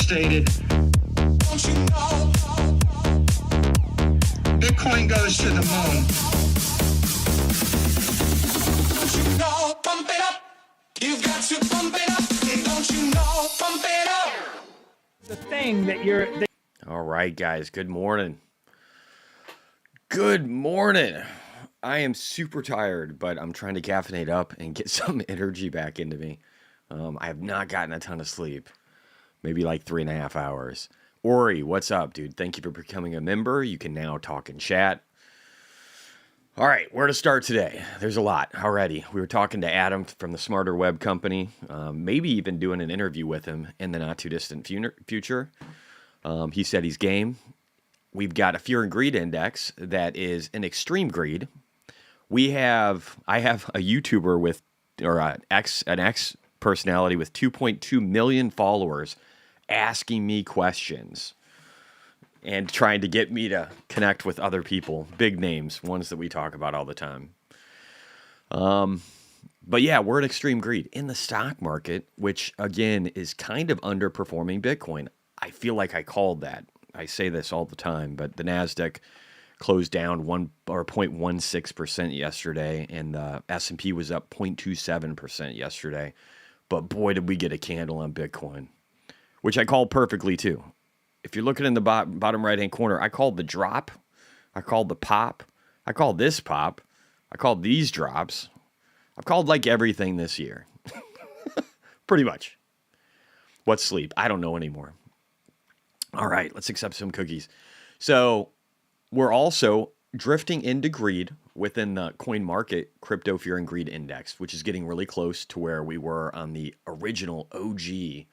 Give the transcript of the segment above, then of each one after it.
stated. Don't you know? Bitcoin goes to the moon. Don't you know? Pump it up. You've got to pump it up. Don't you know? Pump it up. The thing that All right, guys. Good morning. Good morning. I am super tired, but I'm trying to caffeinate up and get some energy back into me. I have not gotten a ton of sleep. Maybe like 3.5 hours. Ori, what's up, dude? Thank you for becoming a member. You can now talk and chat. All right, where to start today? There's a lot already. We were talking to Adam from the Smarter Web Company, maybe even doing an interview with him in the not-too-distant future. He said he's game. We've got a Fear and Greed Index that is an extreme greed. I have a YouTuber with, or an ex personality with 2.2 million followers asking me questions and trying to get me to connect with other people, big names, ones that we talk about all the time. But yeah, we're at extreme greed in the stock market, which again is kind of underperforming Bitcoin. I feel like I called that. I say this all the time, but the NASDAQ closed down 0.16% yesterday, and the S&P was up 0.27% yesterday. But boy, did we get a candle on Bitcoin, which I called perfectly too. If you're looking in the bottom right-hand corner, I called the drop, I called the pop, I called this pop, I called these drops. I've called like everything this year. Pretty much. What's sleep? I don't know anymore. All right, let's accept some cookies. So we're also drifting into greed within the coin market crypto fear and greed index, which is getting really close to where we were on the original OG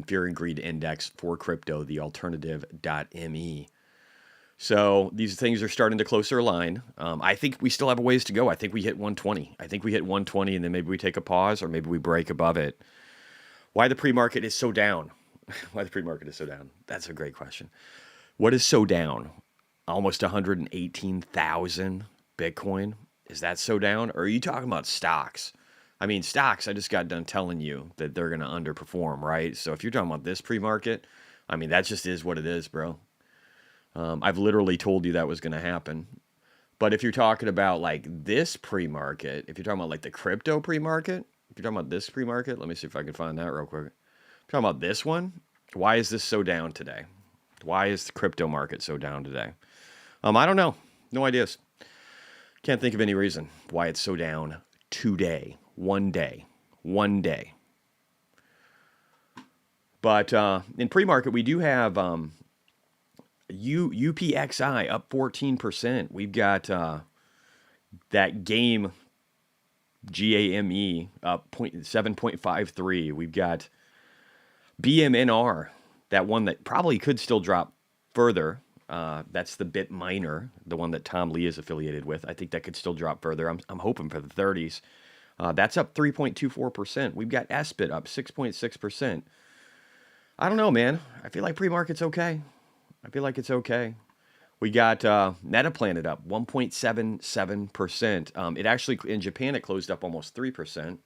fear and greed index for crypto, the alternative.me. So these things are starting to closer align. I think we still have a ways to go. I think we hit 120. I think we hit 120 and then maybe we take a pause or maybe we break above it. Why the pre-market is so down? Why the pre-market is so down? That's a great question. What is so down? Almost 118,000 Bitcoin. Is that so down? Or are you talking about stocks? I mean, stocks, I just got done telling you that they're going to underperform, right? So if you're talking about this pre-market, I mean, that just is what it is, bro. I've literally told you that was going to happen. But if you're talking about like this pre-market, if you're talking about like the crypto pre-market, if you're talking about this pre-market, let me see if I can find that real quick. If you're talking about this one, why is this so down today? Why is the crypto market so down today? I don't know. No ideas. Can't think of any reason why it's so down today. One day. But in pre-market, we do have UPXI up 14%. We've got that GAME, GAME, up 7.53. We've got BMNR, that one that probably could still drop further. That's the bit miner, the one that Tom Lee is affiliated with. I think that could still drop further. I'm hoping for the 30s. That's up 3.24%. We've got SBIT up 6.6%. I don't know, man. I feel like pre-market's okay. I feel like it's okay. We got Metaplanet up 1.77%. It actually, in Japan, it closed up almost 3%.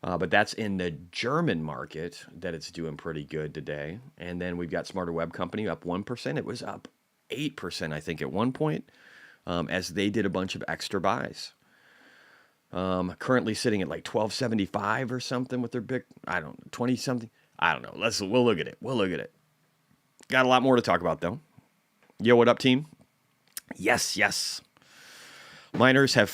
But that's in the German market that it's doing pretty good today. And then we've got Smarter Web Company up 1%. It was up 8%, I think, at one point, as they did a bunch of extra buys. Currently sitting at like 1275 or something with their big, I don't know, 20 something. I don't know. We'll look at it. Got a lot more to talk about though. Yo, what up, team? Yes. Miners are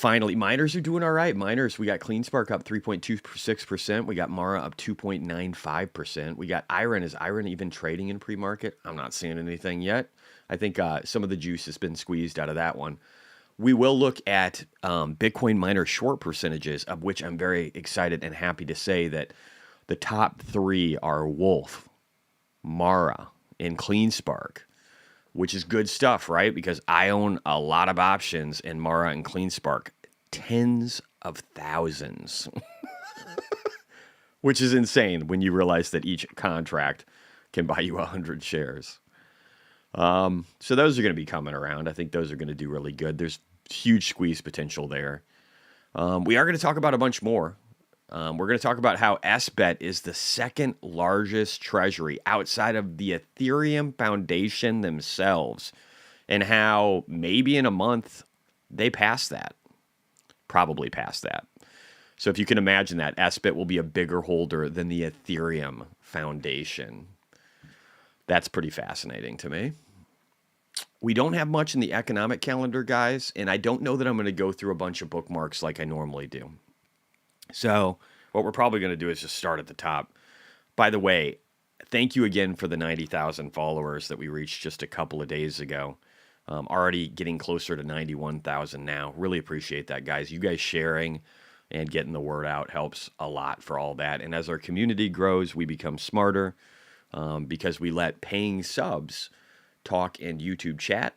doing all right. We got CleanSpark up 3.26%. We got Mara up 2.95%. We got Iron. Is Iron even trading in pre-market? I'm not seeing anything yet. I think some of the juice has been squeezed out of that one. We will look at Bitcoin miner short percentages, of which I'm very excited and happy to say that the top three are Wolf, Mara, and CleanSpark, which is good stuff, right? Because I own a lot of options in Mara and CleanSpark, tens of thousands, which is insane when you realize that each contract can buy you 100 shares. So those are going to be coming around. I think those are going to do really good. There's huge squeeze potential there. We are going to talk about a bunch more. We're going to talk about how SBET is the second largest treasury outside of the Ethereum Foundation themselves, and how maybe in a month they pass that, probably pass that. So if you can imagine that, SBET will be a bigger holder than the Ethereum Foundation. That's pretty fascinating to me. We don't have much in the economic calendar, guys, and I don't know that I'm going to go through a bunch of bookmarks like I normally do. So what we're probably going to do is just start at the top. By the way, thank you again for the 90,000 followers that we reached just a couple of days ago. Already getting closer to 91,000 now. Really appreciate that, guys. You guys sharing and getting the word out helps a lot for all that. And as our community grows, we become smarter because we let paying subs talk in YouTube chat.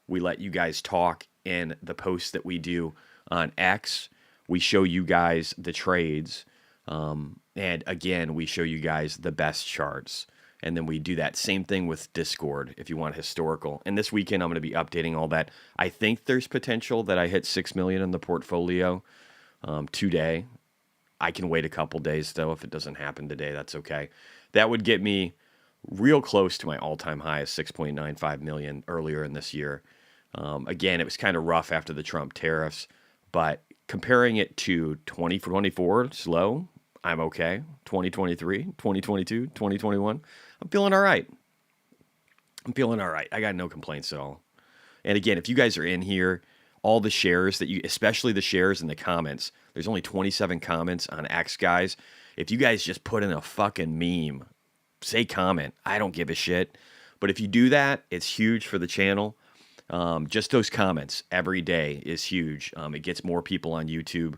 We let you guys talk in the posts that we do on X. We show you guys the trades. And again, we show you guys the best charts. And then we do that same thing with Discord if you want historical. And this weekend, I'm going to be updating all that. I think there's potential that I hit 6 million in the portfolio today. I can wait a couple days, though. If it doesn't happen today, that's okay. That would get me real close to my all-time high of 6.95 million earlier in this year. Again, it was kind of rough after the Trump tariffs, but comparing it to 2024, it's low. I'm okay. 2023, 2022, 2021, I'm feeling all right. I got no complaints at all. And again, if you guys are in here, all the shares that you, especially the shares in the comments, there's only 27 comments on X, guys. If you guys just put in a fucking meme, say comment. I don't give a shit. But if you do that, it's huge for the channel. Just those comments every day is huge. It gets more people on YouTube.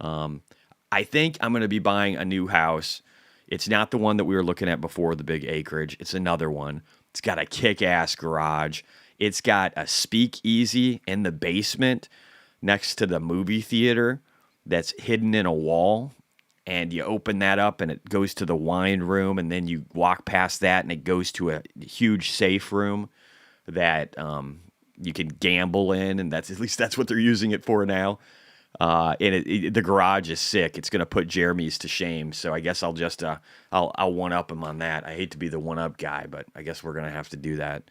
I think I'm going to be buying a new house. It's not the one that we were looking at before, the big acreage. It's another one. It's got a kick-ass garage. It's got a speakeasy in the basement next to the movie theater that's hidden in a wall. And you open that up and it goes to the wine room, and then you walk past that and it goes to a huge safe room that you can gamble in, and that's at least that's what they're using it for now. And the garage is sick. It's going to put Jeremy's to shame. So I guess I'll just I'll one up him on that. I hate to be the one up guy, but I guess we're going to have to do that.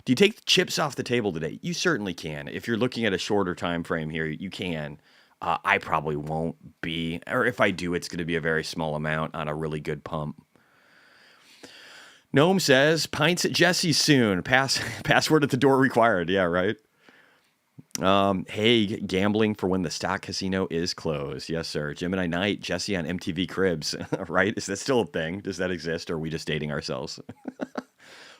Do you take the chips off the table today? You certainly can. If you're looking at a shorter time frame here, you can. I probably won't be, or if I do, it's going to be a very small amount on a really good pump. Gnome says, pints at Jesse's soon. Password at the door required. Yeah, right. Hey, gambling for when the stock casino is closed. Yes, sir. Gemini Night, Jesse on MTV Cribs. Right? Is that still a thing? Does that exist, or are we just dating ourselves?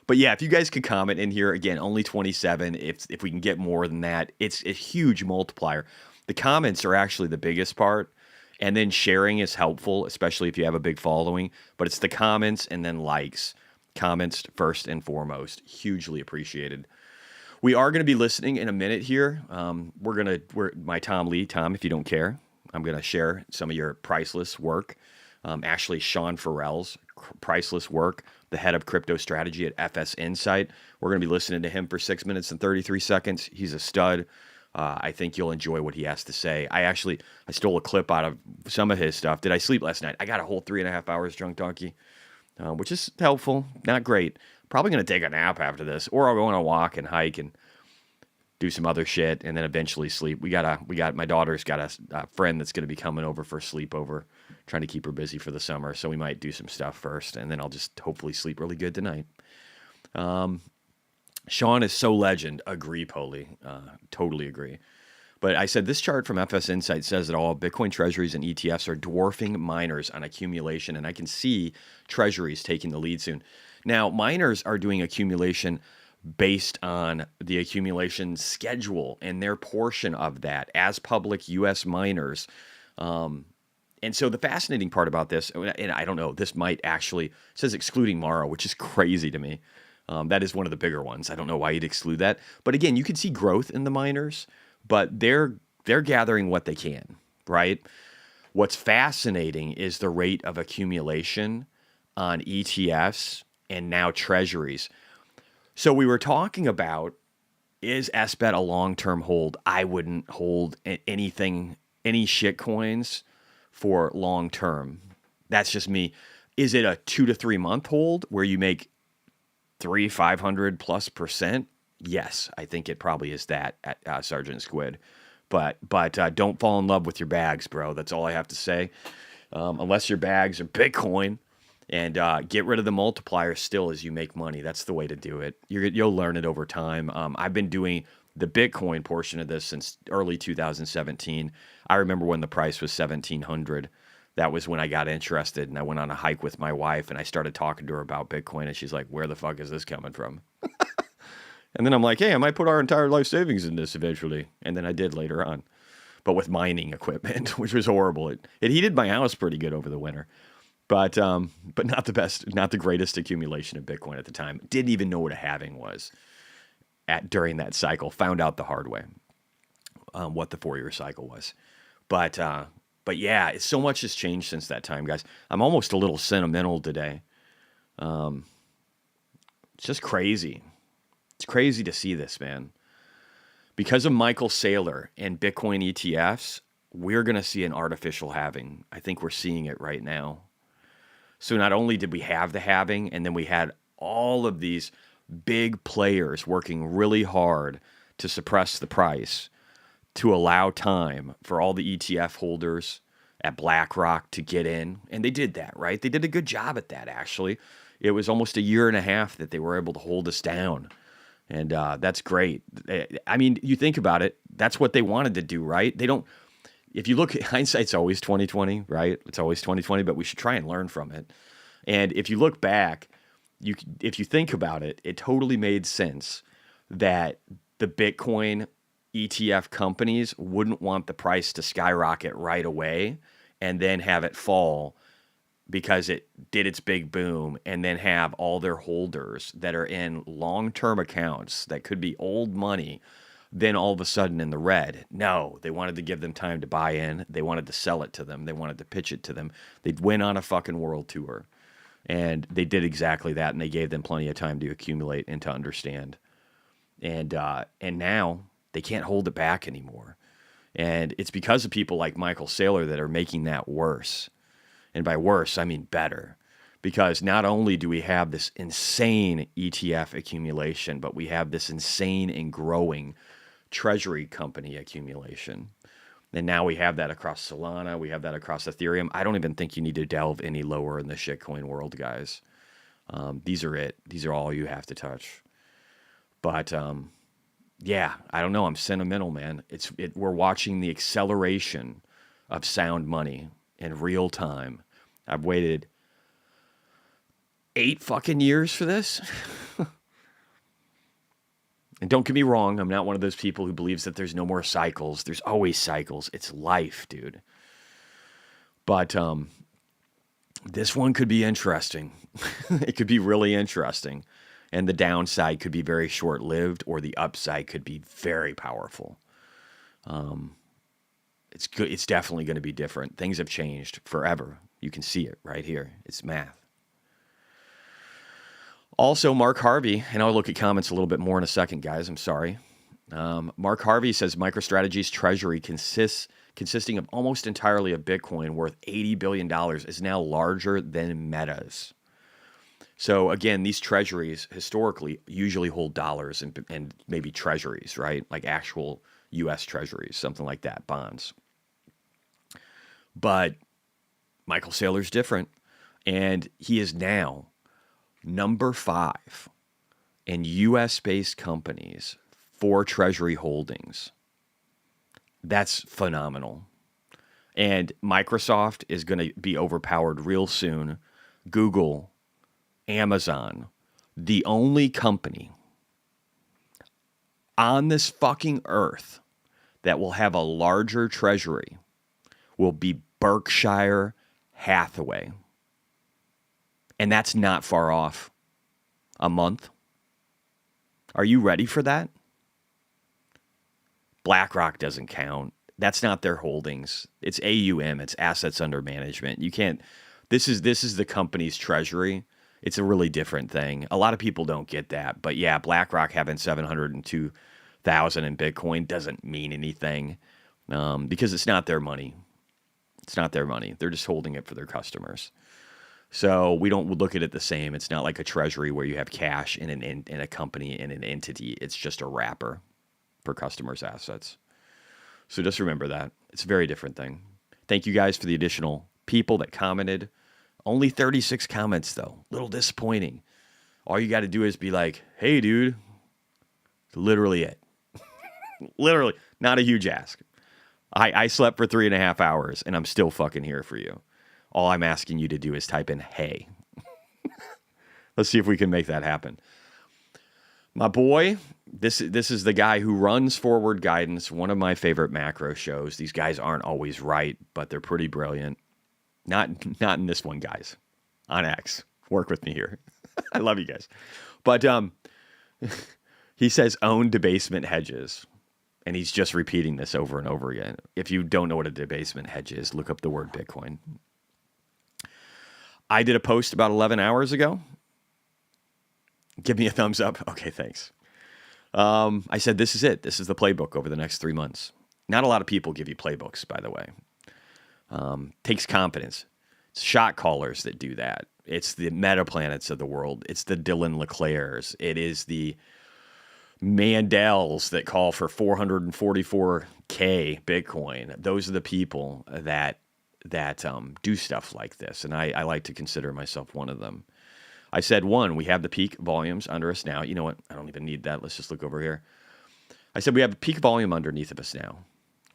But yeah, if you guys could comment in here, again, only 27. If we can get more than that, it's a huge multiplier. The comments are actually the biggest part, and then sharing is helpful, especially if you have a big following. But it's the comments and then likes. Comments first and foremost. Hugely appreciated. We are going to be listening in a minute here. We're my Tom Lee. Tom, if you don't care, I'm going to share some of your priceless work. Actually, Sean Farrell's priceless work, the head of crypto strategy at FS Insight. We're going to be listening to him for 6 minutes and 33 seconds. He's a stud. I think you'll enjoy what he has to say. I stole a clip out of some of his stuff. Did I sleep last night? I got a whole 3.5 hours drunk donkey, which is helpful. Not great. Probably going to take a nap after this, or I'll go on a walk and hike and do some other shit, and then eventually sleep. My daughter's got a friend that's going to be coming over for a sleepover, trying to keep her busy for the summer. So we might do some stuff first, and then I'll just hopefully sleep really good tonight. Sean is so legend. Agree, Poli. Totally agree. But I said this chart from FS Insight says it all. Bitcoin treasuries and ETFs are dwarfing miners on accumulation, and I can see treasuries taking the lead soon. Now, miners are doing accumulation based on the accumulation schedule and their portion of that as public U.S. miners. And so the fascinating part about this, and I don't know, this might actually, it says excluding Morrow, which is crazy to me. That is one of the bigger ones. I don't know why you'd exclude that. But again, you can see growth in the miners, but they're gathering what they can, right? What's fascinating is the rate of accumulation on ETFs and now treasuries. So we were talking about, is SBET a long-term hold? I wouldn't hold anything, any shit coins for long term. That's just me. Is it a 2 to 3 month hold where you make 500+%? Yes, I think it probably is that at Sergeant Squid. But don't fall in love with your bags, bro. That's all I have to say. Unless your bags are Bitcoin, and get rid of the multiplier still as you make money. That's the way to do it. You'll learn it over time. I've been doing the Bitcoin portion of this since early 2017. I remember when the price was 1,700. That was when I got interested, and I went on a hike with my wife, and I started talking to her about Bitcoin, and she's like, where the fuck is this coming from? And then I'm like, hey, I might put our entire life savings in this eventually. And then I did later on, but with mining equipment, which was horrible. It heated my house pretty good over the winter, but not the best, not the greatest accumulation of Bitcoin at the time. Didn't even know what a halving was during that cycle. Found out the hard way what the 4-year cycle was. But yeah, so much has changed since that time, guys. I'm almost a little sentimental today. It's just crazy. It's crazy to see this, man. Because of Michael Saylor and Bitcoin ETFs, we're going to see an artificial halving. I think we're seeing it right now. So not only did we have the halving, and then we had all of these big players working really hard to suppress the price to allow time for all the ETF holders at BlackRock to get in. And they did that, right? They did a good job at that, actually. It was almost a year and a half that they were able to hold us down. And that's great. I mean, you think about it, that's what they wanted to do, right? They don't, if you look at hindsight's always 2020, right? It's always 2020, but we should try and learn from it. And if you look back, if you think about it, it totally made sense that the Bitcoin ETF companies wouldn't want the price to skyrocket right away and then have it fall because it did its big boom, and then have all their holders that are in long-term accounts that could be old money, then all of a sudden in the red. No, they wanted to give them time to buy in. They wanted to sell it to them. They wanted to pitch it to them. They'd went on a fucking world tour, and they did exactly that, and they gave them plenty of time to accumulate and to understand. And now they can't hold it back anymore. And it's because of people like Michael Saylor that are making that worse. And by worse, I mean better. Because not only do we have this insane ETF accumulation, but we have this insane and growing treasury company accumulation. And now we have that across Solana. We have that across Ethereum. I don't even think you need to delve any lower in the shitcoin world, guys. These are it. These are all you have to touch. But yeah, I don't know. I'm sentimental, man. We're watching the acceleration of sound money in real time. I've waited 8 fucking years for this. And don't get me wrong, I'm not one of those people who believes that there's no more cycles. There's always cycles. It's life, dude. But this one could be interesting. It could be really interesting. And the downside could be very short-lived, or the upside could be very powerful. It's good. It's definitely going to be different. Things have changed forever. You can see it right here. It's math. Also, Mark Harvey, and I'll look at comments a little bit more in a second, guys. I'm sorry. Mark Harvey says MicroStrategy's treasury consisting of almost entirely of Bitcoin, worth $80 billion, is now larger than Meta's. So again, these treasuries historically usually hold dollars and maybe treasuries, right? Like actual U.S. treasuries, something like that, bonds. But Michael Saylor's different, and he is now number 5 in U.S.-based companies for treasury holdings. That's phenomenal. And Microsoft is going to be overpowered real soon. Google, Amazon, the only company on this fucking earth that will have a larger treasury will be Berkshire Hathaway. And that's not far off. A month. Are you ready for that? BlackRock doesn't count. That's not their holdings. It's AUM. It's assets under management. You can't. This is the company's treasury. It's a really different thing. A lot of people don't get that. But yeah, BlackRock having 702,000 in Bitcoin doesn't mean anything because it's not their money. It's not their money. They're just holding it for their customers. So we don't look at it the same. It's not like a treasury where you have cash in a company, in an entity. It's just a wrapper for customers' assets. So just remember that. It's a very different thing. Thank you guys for the additional people that commented. Only 36 comments, though. A little disappointing. All you got to do is be like, hey, dude. Literally it. Literally. Not a huge ask. I slept for 3.5 hours, and I'm still fucking here for you. All I'm asking you to do is type in, hey. Let's see if we can make that happen. My boy, this is the guy who runs Forward Guidance, one of my favorite macro shows. These guys aren't always right, but they're pretty brilliant. Not in this one, guys. On X. Work with me here. I love you guys. But he says own debasement hedges. And he's just repeating this over and over again. If you don't know what a debasement hedge is, look up the word Bitcoin. I did a post about 11 hours ago. Give me a thumbs up. Okay, thanks. I said, this is it. This is the playbook over the next 3 months. Not a lot of people give you playbooks, by the way. Takes confidence. It's shot callers that do that. It's the meta planets of the world. It's the Dylan LeClairs. It is the Mandels that call for 444K Bitcoin. Those are the people that do stuff like this. And I like to consider myself one of them. I said, one, we have the peak volumes under us now. You know what? I don't even need that. Let's just look over here. I said, we have a peak volume underneath of us now.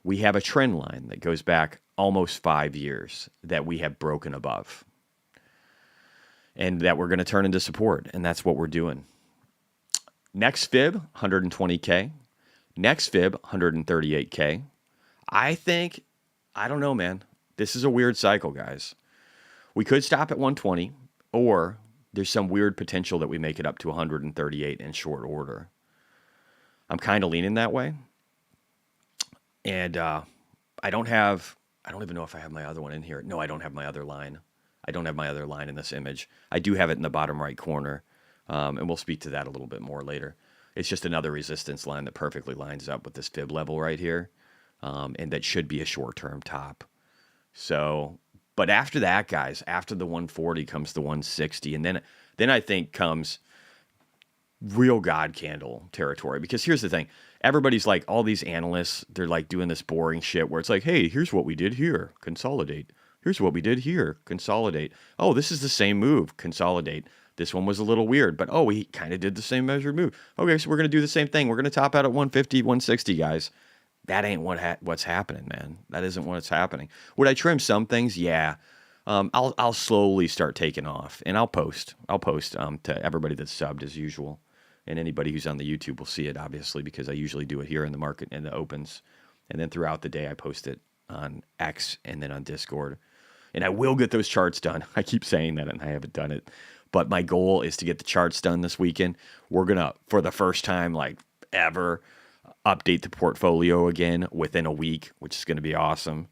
We have a trend line that goes back almost 5 years that we have broken above. And that we're going to turn into support. And that's what we're doing. Next fib, 120K. Next fib, 138K. I don't know, man. This is a weird cycle, guys. We could stop at 120, or there's some weird potential that we make it up to 138 in short order. I'm kind of leaning that way. And I don't even know if I have my other one in here. No, I don't have my other line. I don't have my other line in this image. I do have it in the bottom right corner. And we'll speak to that a little bit more later. It's just another resistance line that perfectly lines up with this fib level right here. And that should be a short-term top. So, but after that, guys, after the 140 comes the 160. And then I think comes real God candle territory. Because here's the thing. Everybody's like, all these analysts, they're like doing this boring shit where it's like, hey, here's what we did here. Consolidate. Here's what we did here. Consolidate. Oh, this is the same move. Consolidate. This one was a little weird, but we kind of did the same measured move. Okay, so we're going to do the same thing. We're going to top out at 150, 160, guys. That ain't what's happening, man. That isn't what's happening. Would I trim some things? Yeah. I'll slowly start taking off, and I'll post to everybody that's subbed as usual, and anybody who's on the YouTube will see it, obviously, because I usually do it here in the market in the opens, and then throughout the day I post it on X and then on Discord, and I will get those charts done. I keep saying that, and I haven't done it. But my goal is to get the charts done this weekend. We're going to, for the first time like ever, update the portfolio again within a week, which is going to be awesome.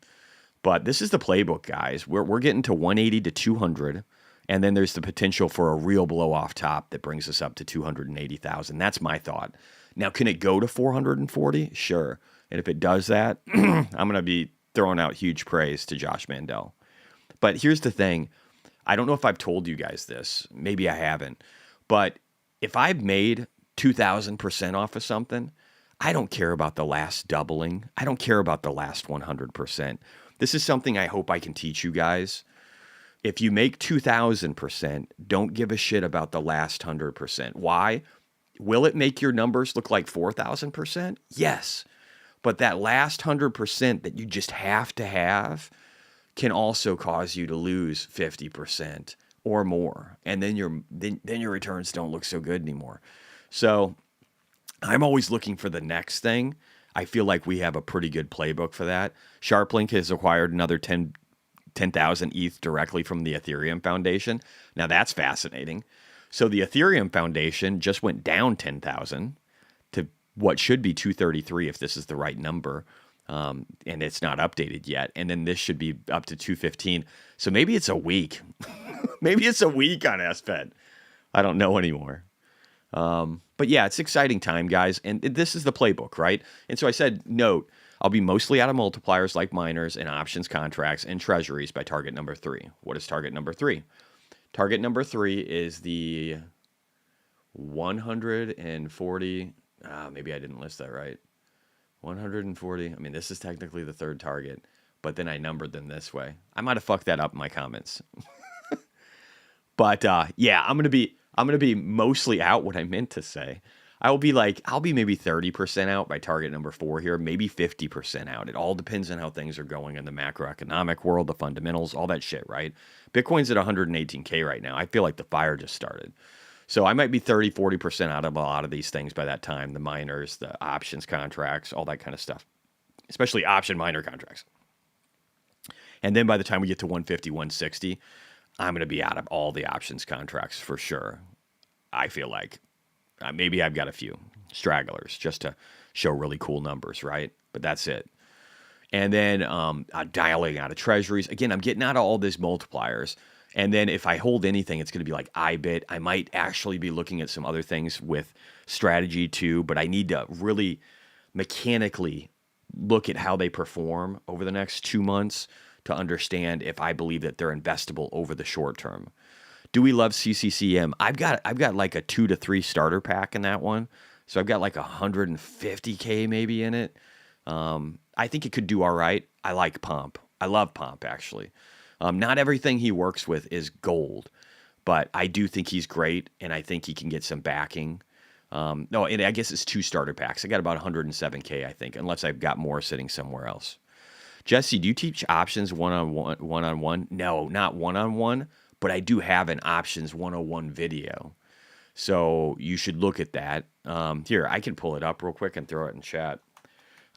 But this is the playbook, guys. We're getting to 180 to 200. And then there's the potential for a real blow off top that brings us up to 280,000. That's my thought. Now, can it go to 440? Sure. And if it does that, I'm going to be throwing out huge praise to Josh Mandel. But here's the thing. I don't know if I've told you guys this. Maybe I haven't. But if I've made 2,000% off of something, I don't care about the last doubling. I don't care about the last 100%. This is something I hope I can teach you guys. If you make 2,000%, don't give a shit about the last 100%. Why? Will it make your numbers look like 4,000%? Yes. But that last 100% that you just have to have can also cause you to lose 50% or more. And then your returns don't look so good anymore. So I'm always looking for the next thing. I feel like we have a pretty good playbook for that. SharpLink has acquired another 10,000 ETH directly from the Ethereum Foundation. Now that's fascinating. So the Ethereum Foundation just went down 10,000 to what should be 233 if this is the right number. And it's not updated yet. And then this should be up to 215. So maybe it's a week. Maybe it's a week on SFED. I don't know anymore. But yeah, it's exciting time, guys. And this is the playbook, right? And so I said, note, I'll be mostly out of multipliers like miners and options contracts and treasuries by target number 3. What is target number 3? Target number 3 is the 140. Maybe I didn't list that right. 140. I mean, this is technically the third target, but then I numbered them this way. I might have fucked that up in my comments. But yeah, I'm gonna be mostly out. What I meant to say, I'll be maybe 30% out by target number 4 here, maybe 50% out. It all depends on how things are going in the macroeconomic world, the fundamentals, all that shit, right? Bitcoin's at 118K right now. I feel like the fire just started. So I might be 30, 40% out of a lot of these things by that time. The miners, the options contracts, all that kind of stuff, especially option miner contracts. And then by the time we get to 150, 160, I'm going to be out of all the options contracts for sure. I feel like maybe I've got a few stragglers just to show really cool numbers, right? But that's it. And then dialing out of treasuries. Again, I'm getting out of all these multipliers. And then if I hold anything, it's going to be like IBIT. I might actually be looking at some other things with strategy too, but I need to really mechanically look at how they perform over the next 2 months to understand if I believe that they're investable over the short term. Do we love CCCM? I've got like a 2 to 3 starter pack in that one. So I've got like 150K maybe in it. I think it could do all right. I like Pomp. I love Pomp actually. Not everything he works with is gold, but I do think he's great, and I think he can get some backing. No, and I guess it's 2 starter packs. I got about 107K, I think, unless I've got more sitting somewhere else. Jesse, do you teach options one-on-one? No, not one-on-one, but I do have an options 101 video. So you should look at that. Here, I can pull it up real quick and throw it in chat.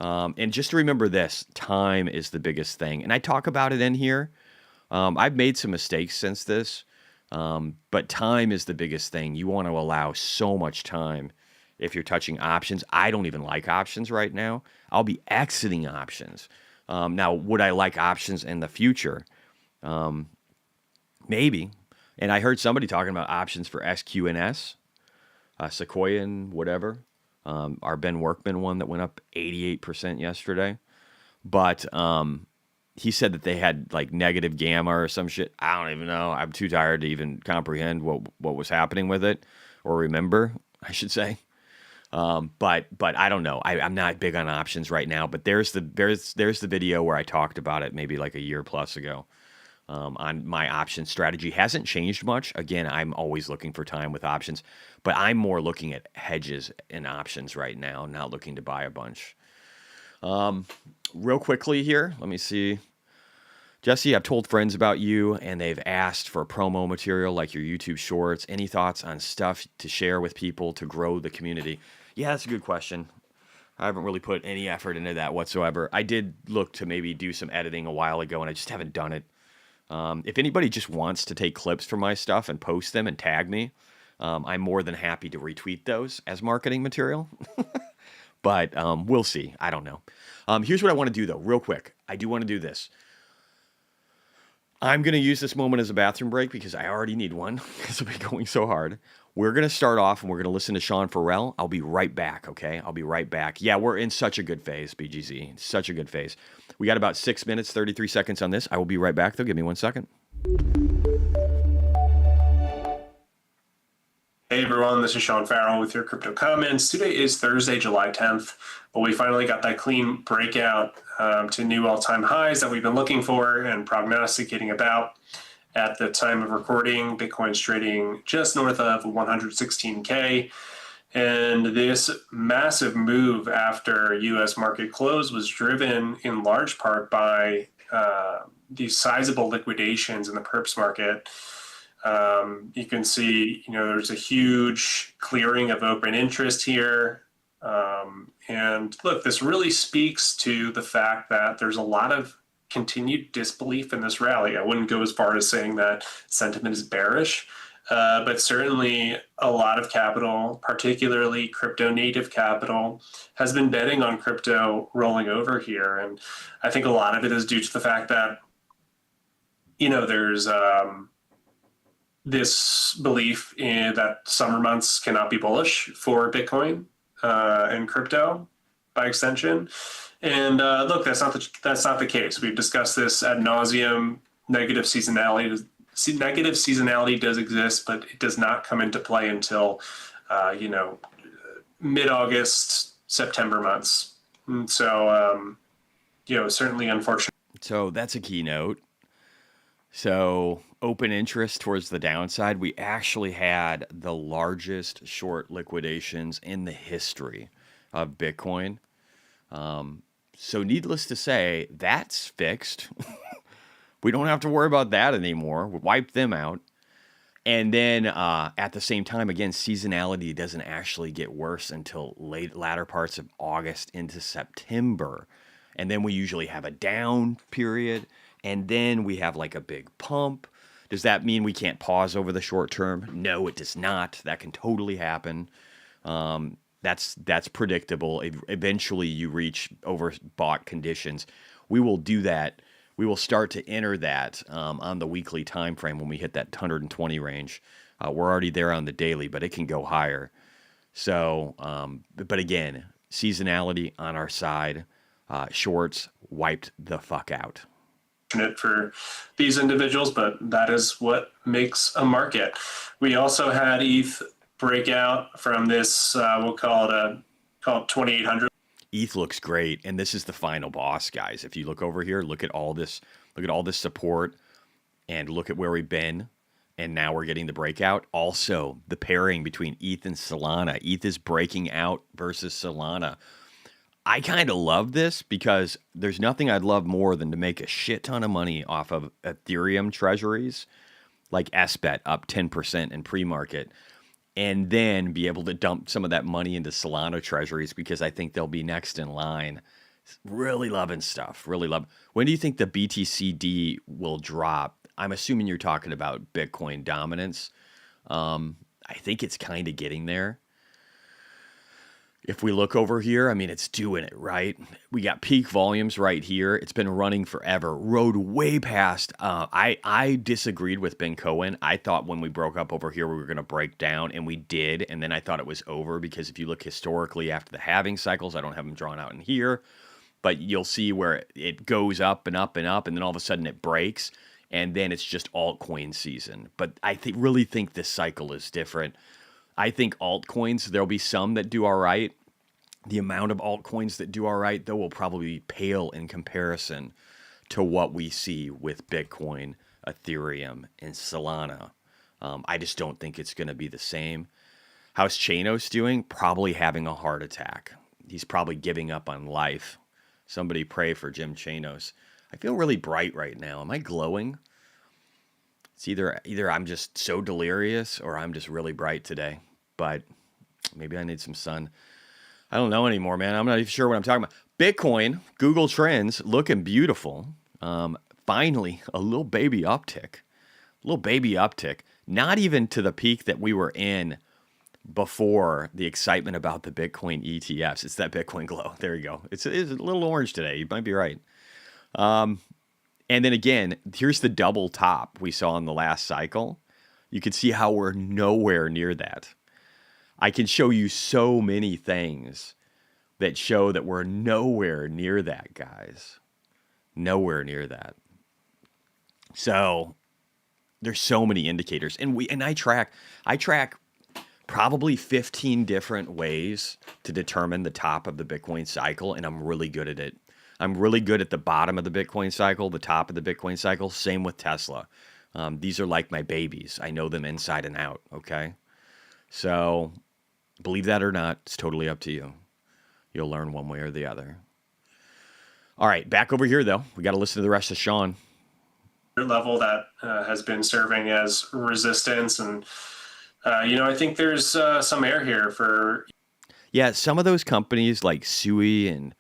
And just to remember this, time is the biggest thing. And I talk about it in here. I've made some mistakes since this, but time is the biggest thing. You want to allow so much time if you're touching options. I don't even like options right now. I'll be exiting options. Now, would I like options in the future? Maybe. And I heard somebody talking about options for SQNS, Sequoia and whatever. Our Ben Workman one that went up 88% yesterday. But he said that they had like negative gamma or some shit. I don't even know. I'm too tired to even comprehend what was happening with it, or remember, I should say. But I don't know. I'm not big on options right now. But there's the video where I talked about it maybe like a year plus ago. On my option strategy hasn't changed much. Again, I'm always looking for time with options, but I'm more looking at hedges and options right now, not looking to buy a bunch. Real quickly here, let me see. Jesse, I've told friends about you, and they've asked for promo material like your YouTube shorts. Any thoughts on stuff to share with people to grow the community? Yeah, that's a good question. I haven't really put any effort into that whatsoever. I did look to maybe do some editing a while ago, and I just haven't done it. If anybody just wants to take clips from my stuff and post them and tag me, I'm more than happy to retweet those as marketing material. But we'll see. I don't know. Here's what I want to do, though, real quick. I do want to do this. I'm going to use this moment as a bathroom break because I already need one because I've been going so hard. We're going to start off and we're going to listen to Sean Farrell. I'll be right back, okay? I'll be right back. Yeah, we're in such a good phase, BGZ. Such a good phase. We got about 6 minutes, 33 seconds on this. I will be right back, though. Give me 1 second. Hey everyone, this is Sean Farrell with your crypto comments. Today is Thursday, July 10th, but we finally got that clean breakout to new all-time highs that we've been looking for and prognosticating about. At the time of recording, Bitcoin's trading just north of 116K. And this massive move after U.S. market close was driven in large part by these sizable liquidations in the perps market. You can see, there's a huge clearing of open interest here. And look, this really speaks to the fact that there's a lot of continued disbelief in this rally. I wouldn't go as far as saying that sentiment is bearish, but certainly a lot of capital, particularly crypto native capital, has been betting on crypto rolling over here. And I think a lot of it is due to the fact that, there's this belief that summer months cannot be bullish for Bitcoin and crypto. by extension. And look, that's not the case. We've discussed this ad nauseum. Negative seasonality does exist, but it does not come into play until mid-August, September months. And so certainly unfortunate. So that's a keynote. So open interest towards the downside. We actually had the largest short liquidations in the history of Bitcoin. So needless to say, that's fixed. We don't have to worry about that anymore. We wiped them out. And then at the same time, again, seasonality doesn't actually get worse until latter parts of August into September. And then we usually have a down period. And then we have like a big pump. Does that mean we can't pause over the short term? No, it does not. That can totally happen. That's predictable. Eventually, you reach overbought conditions. We will do that. We will start to enter that on the weekly time frame when we hit that 120 range. We're already there on the daily, but it can go higher. So, but again, seasonality on our side. Shorts wiped the fuck out. For these individuals, but that is what makes a market. We also had ETH breakout from this, we'll call it 2,800. ETH looks great, and this is the final boss, guys. If you look over here, look at all this support, and look at where we've been, and now we're getting the breakout. Also, the pairing between ETH and Solana. ETH is breaking out versus Solana. I kind of love this because there's nothing I'd love more than to make a shit ton of money off of Ethereum treasuries, like SBET up 10% in pre-market, and then be able to dump some of that money into Solana treasuries because I think they'll be next in line. Really loving stuff. Really love. When do you think the BTCD will drop? I'm assuming you're talking about Bitcoin dominance. I think it's kind of getting there. If we look over here, I mean, it's doing it, right? We got peak volumes right here. It's been running forever. Rode way past. I disagreed with Ben Cohen. I thought when we broke up over here, we were going to break down, and we did. And then I thought it was over because if you look historically after the halving cycles, I don't have them drawn out in here, but you'll see where it goes up and up and up, and then all of a sudden it breaks, and then it's just altcoin season. But I really think this cycle is different. I think altcoins, there'll be some that do all right. The amount of altcoins that do all right, though, will probably pale in comparison to what we see with Bitcoin, Ethereum, and Solana. I just don't think it's going to be the same. How's Chanos doing? Probably having a heart attack. He's probably giving up on life. Somebody pray for Jim Chanos. I feel really bright right now. Am I glowing? It's either I'm just so delirious or I'm just really bright today. But maybe I need some sun. I don't know anymore, man. I'm not even sure what I'm talking about. Bitcoin, Google Trends, looking beautiful. Finally, a little baby uptick. Not even to the peak that we were in before the excitement about the Bitcoin ETFs. It's that Bitcoin glow. There you go. It's a little orange today. You might be right. And then again, here's the double top we saw in the last cycle. You can see how we're nowhere near that. I can show you so many things that show that we're nowhere near that, guys. Nowhere near that. So there's so many indicators, and I track probably 15 different ways to determine the top of the Bitcoin cycle, and I'm really good at it. I'm really good at the bottom of the Bitcoin cycle, the top of the Bitcoin cycle. Same with Tesla. These are like my babies. I know them inside and out. Okay, so. Believe that or not, it's totally up to you. You'll learn one way or the other. All right, back over here, though. We got to listen to the rest of Sean. Level that has been serving as resistance. And, I think there's some air here for. Yeah, some of those companies like Sui and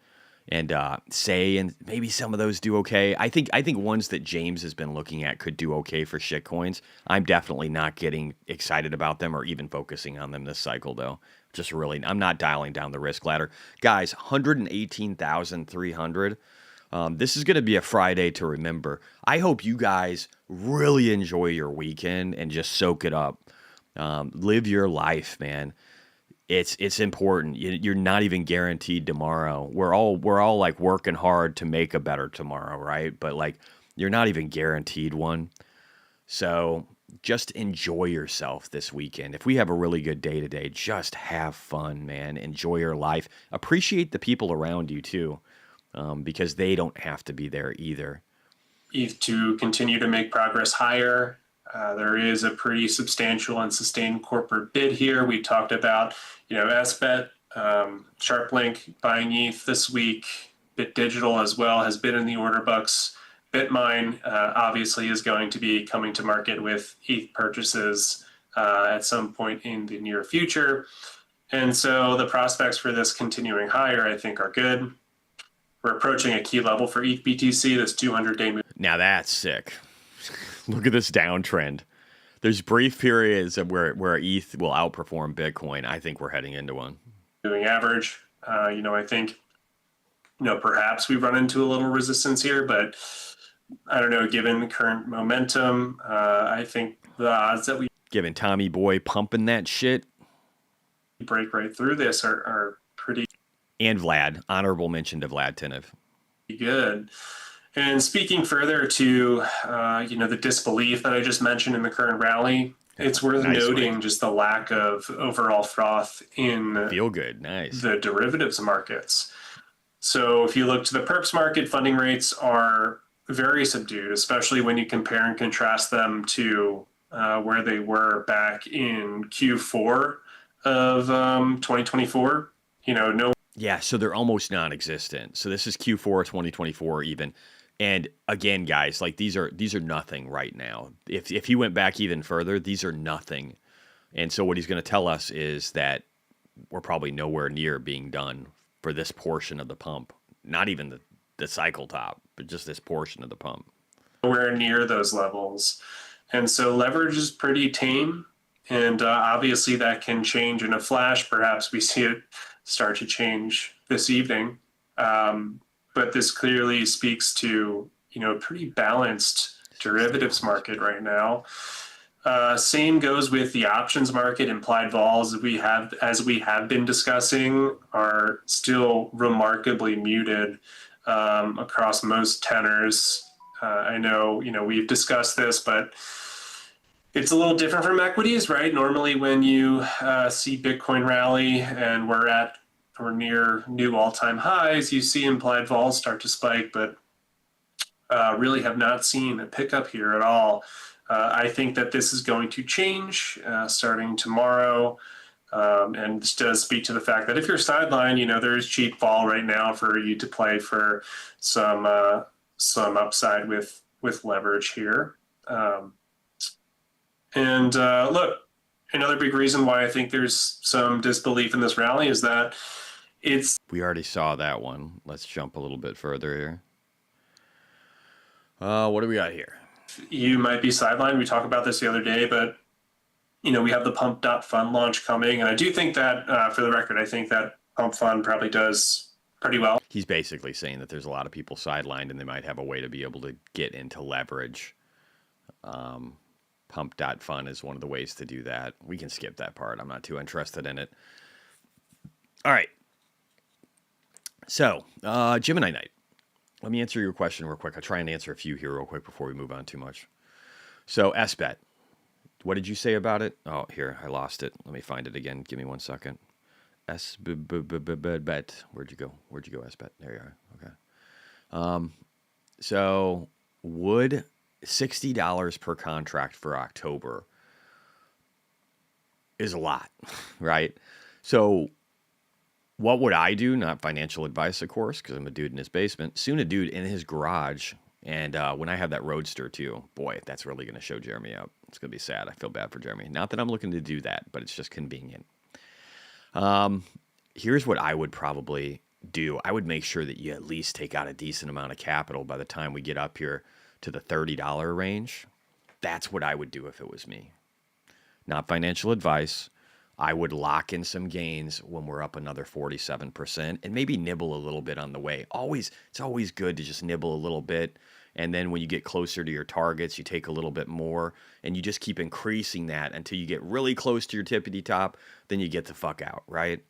Say, and maybe some of those do okay. I think ones that James has been looking at could do okay for shitcoins. I'm definitely not getting excited about them or even focusing on them this cycle, though. Just really, I'm not dialing down the risk ladder. Guys, 118,300. This is going to be a Friday to remember. I hope you guys really enjoy your weekend and just soak it up. Live your life, man. it's important. You're not even guaranteed tomorrow. We're all like working hard to make a better tomorrow, right? But like you're not even guaranteed one. So just enjoy yourself this weekend. If we have a really good day today, just have fun, man. Enjoy your life. Appreciate the people around you too, because they don't have to be there either. ETH to continue to make progress higher. There is a pretty substantial and sustained corporate bid here. We talked about, SBET, SharpLink buying ETH this week. Bit Digital as well has been in the order books. Bitmine obviously is going to be coming to market with ETH purchases at some point in the near future. And so the prospects for this continuing higher, I think, are good. We're approaching a key level for ETH BTC, this 200-day move. Now that's sick. Look at this downtrend. There's brief periods of where ETH will outperform Bitcoin. I think we're heading into one. Moving average. I think, perhaps we run into a little resistance here, but I don't know, given the current momentum, I think the odds that we Given Tommy Boy pumping that shit. break right through this are pretty And Vlad. Honorable mention to Vlad Tenev. good. And speaking further to, the disbelief that I just mentioned in the current rally, it's worth noting just the lack of overall froth in Feel good. Nice. the derivatives markets. So if you look to the perps market, funding rates are very subdued, especially when you compare and contrast them to where they were back in Q4 of 2024. Yeah, so they're almost non-existent. So this is Q4 2024 even. And again, guys, like these are nothing right now. If he went back even further, these are nothing. And so what he's going to tell us is that we're probably nowhere near being done for this portion of the pump. Not even the cycle top, but just this portion of the pump. Nowhere near those levels. And so leverage is pretty tame. And obviously that can change in a flash. Perhaps we see it start to change this evening. But this clearly speaks to, a pretty balanced derivatives market right now. Same goes with the options market. Implied vols, as we have been discussing, are still remarkably muted across most tenors. I know, we've discussed this, but it's a little different from equities, right? Normally when you see Bitcoin rally and we're near new all-time highs, you see implied vols start to spike, but really have not seen a pickup here at all. I think that this is going to change starting tomorrow. And this does speak to the fact that if you're sidelined, there is cheap vol right now for you to play for some upside with leverage here. Look, another big reason why I think there's some disbelief in this rally is that we already saw that one. Let's jump a little bit further here. What do we got here? You might be sidelined. We talked about this the other day, but we have the pump.fund launch coming. And I do think that, for the record, I think that pump fund probably does pretty well. He's basically saying that there's a lot of people sidelined and they might have a way to be able to get into leverage. Pump.fund is one of the ways to do that. We can skip that part. I'm not too interested in it. All right. So, Gemini Night. Let me answer your question real quick. I'll try and answer a few here real quick before we move on too much. So, SBET. What did you say about it? Oh, here. I lost it. Let me find it again. Give me 1 second. SBET. Where'd you go? SBET? There you are. Okay. So, would $60 per contract for October is a lot, right? So what would I do? Not financial advice, of course, because I'm a dude in his basement. Soon a dude in his garage. And when I have that Roadster too, boy, that's really going to show Jeremy up. It's going to be sad. I feel bad for Jeremy. Not that I'm looking to do that, but it's just convenient. Here's what I would probably do. I would make sure that you at least take out a decent amount of capital by the time we get up here to the $30 range. That's what I would do if it was me. Not financial advice. I would lock in some gains when we're up another 47% and maybe nibble a little bit on the way. It's always good to just nibble a little bit And then when you get closer to your targets, you take a little bit more, and you just keep increasing that until you get really close to your tippity top. Then you get the fuck out, right?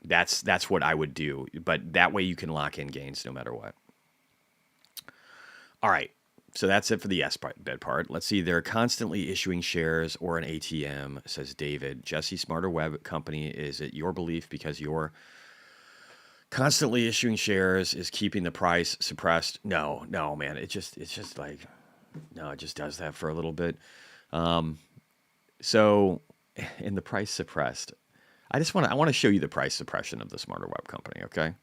That's what I would do. But that way you can lock in gains no matter what. All right. So that's it for the yes bet part. Let's see. They're constantly issuing shares or an ATM, says David. Jesse, Smarter Web Company, is it your belief because you're constantly issuing shares is keeping the price suppressed? No, man. It's just like, no, it just does that for a little bit. So in the price suppressed, I want to show you the price suppression of the Smarter Web Company. Okay.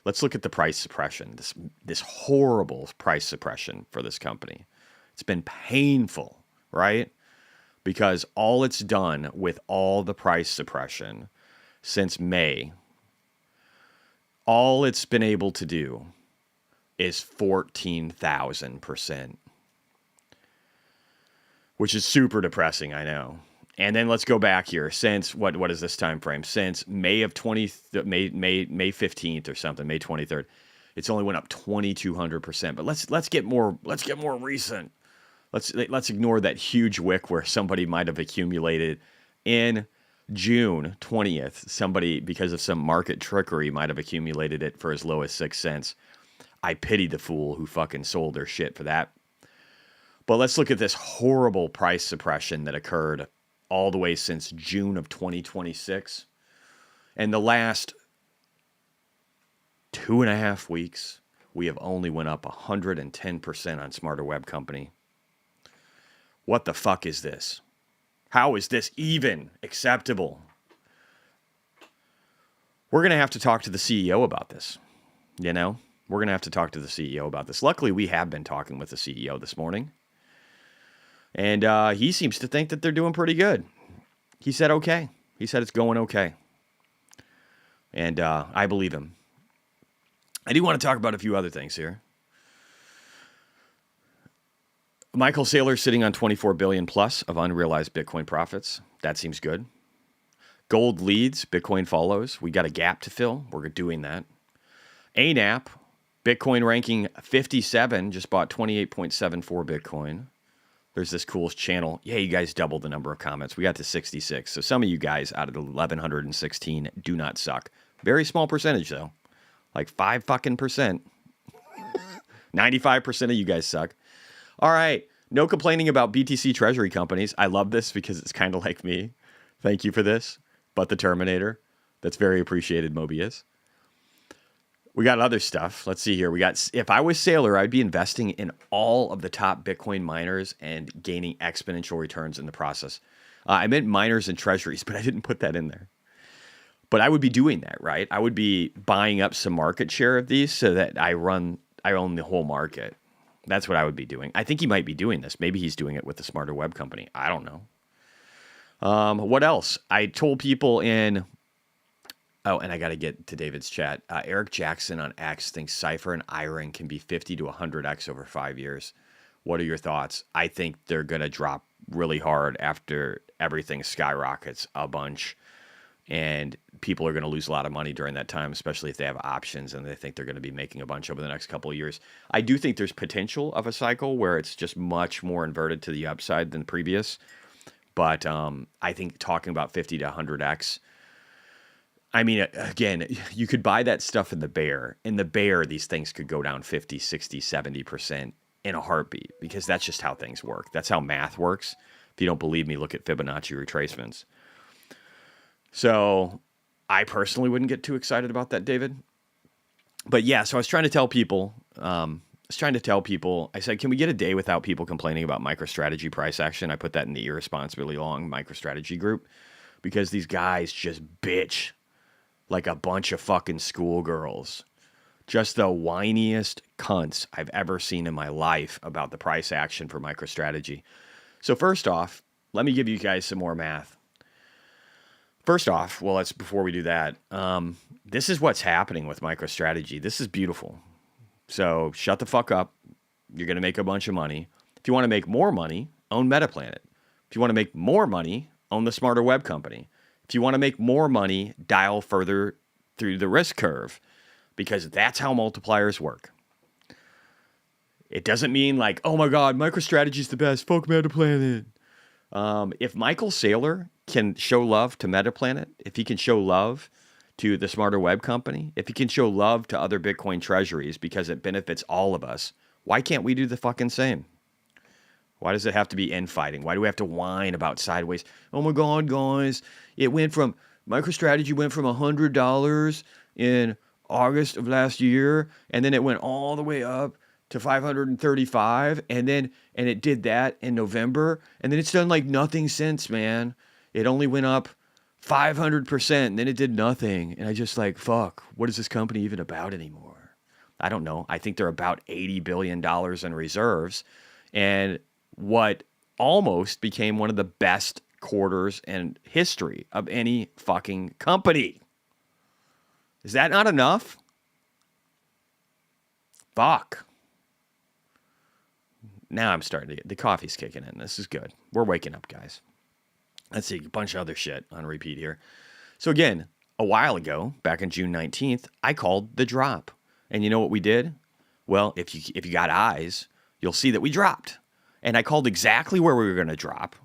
Let's look at the price suppression, this horrible price suppression for this company. It's been painful, right? Because all it's done with all the price suppression since May, all it's been able to do is 14,000%, which is super depressing, I know. And then let's go back here. Since what is this time frame? Since May 15th or something, May 23rd, it's only went up 2,200%. But let's get more recent. Let's ignore that huge wick where somebody might have accumulated in June 20th. Somebody, because of some market trickery, might have accumulated it for as low as 6 cents. I pity the fool who fucking sold their shit for that. But let's look at this horrible price suppression that occurred all the way since June of 2026. And the last 2.5 weeks, we have only went up 110% on Smarter Web Company. What the fuck is this? How is this even acceptable? We're going to have to talk to the CEO about this. We're going to have to talk to the CEO about this. Luckily, we have been talking with the CEO this morning. And he seems to think that they're doing pretty good. He said okay. He said it's going okay. And I believe him. I do want to talk about a few other things here. Michael Saylor sitting on 24 billion plus of unrealized Bitcoin profits. That seems good. Gold leads, Bitcoin follows. We got a gap to fill. We're doing that. ANAP, Bitcoin ranking 57, just bought 28.74 Bitcoin. There's this cool channel. Yeah, you guys doubled the number of comments. We got to 66. So some of you guys out of the 1,116 do not suck. Very small percentage, though. Like 5 fucking percent. 95% of you guys suck. All right. No complaining about BTC treasury companies. I love this because it's kind of like me. Thank you for this. But the Terminator. That's very appreciated, Mobius. We got other stuff. Let's see here. If I was Saylor, I'd be investing in all of the top Bitcoin miners and gaining exponential returns in the process. I meant miners and treasuries, but I didn't put that in there. But I would be doing that, right? I would be buying up some market share of these so that I own the whole market. That's what I would be doing. I think he might be doing this. Maybe he's doing it with the Smarter Web Company. I don't know. What else? I told people in... Oh, and I got to get to David's chat. Eric Jackson on X thinks Cypher and IRIN can be 50 to 100x over 5 years. What are your thoughts? I think they're going to drop really hard after everything skyrockets a bunch. And people are going to lose a lot of money during that time, especially if they have options and they think they're going to be making a bunch over the next couple of years. I do think there's potential of a cycle where it's just much more inverted to the upside than previous. But I think talking about 50 to 100x, I mean, again, you could buy that stuff in the bear. In the bear, these things could go down 50, 60, 70% in a heartbeat because that's just how things work. That's how math works. If you don't believe me, look at Fibonacci retracements. So I personally wouldn't get too excited about that, David. But yeah, so I was trying to tell people, I said, can we get a day without people complaining about MicroStrategy price action? I put that in the irresponsibly long MicroStrategy group because these guys just bitch like a bunch of fucking schoolgirls. Just the whiniest cunts I've ever seen in my life about the price action for MicroStrategy. So first off, let me give you guys some more math. First off, before we do that, this is what's happening with MicroStrategy. This is beautiful. So shut the fuck up. You're going to make a bunch of money. If you want to make more money, own MetaPlanet. If you want to make more money, own the Smarter Web Company. If you want to make more money, dial further through the risk curve because that's how multipliers work. It doesn't mean like, oh my God, MicroStrategy's the best. Fuck MetaPlanet. If Michael Saylor can show love to MetaPlanet, if he can show love to the Smarter Web Company, if he can show love to other Bitcoin treasuries because it benefits all of us, why can't we do the fucking same? Why does it have to be infighting? Why do we have to whine about sideways? Oh my God, guys, MicroStrategy went from $100 in August of last year, and then it went all the way up to 535, and it did that in November, and then it's done like nothing since, man. It only went up 500%, and then it did nothing. And I just like, fuck, what is this company even about anymore? I don't know. I think they're about $80 billion in reserves, and what almost became one of the best quarters in history of any fucking company. Is that not enough? Fuck. Now I'm starting to get, the coffee's kicking in. This is good. We're waking up, guys. Let's see, a bunch of other shit on repeat here. So again, a while ago, back on June 19th, I called the drop. And you know what we did? Well, if you got eyes, you'll see that we dropped. And I called exactly where we were going to drop.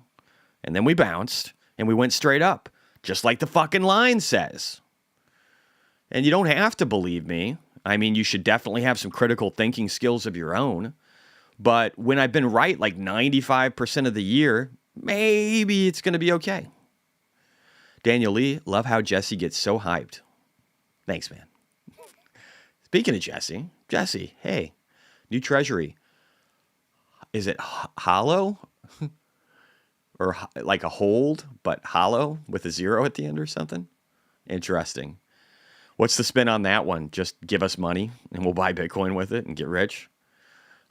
And then we bounced, and we went straight up, just like the fucking line says. And you don't have to believe me. I mean, you should definitely have some critical thinking skills of your own. But when I've been right like 95% of the year, maybe it's going to be okay. Daniel Lee, love how Jesse gets so hyped. Thanks, man. Speaking of Jesse, hey, new treasury. Is it hollow? Or like a hold, but hollow with a zero at the end or something? Interesting. What's the spin on that one? Just give us money and we'll buy Bitcoin with it and get rich?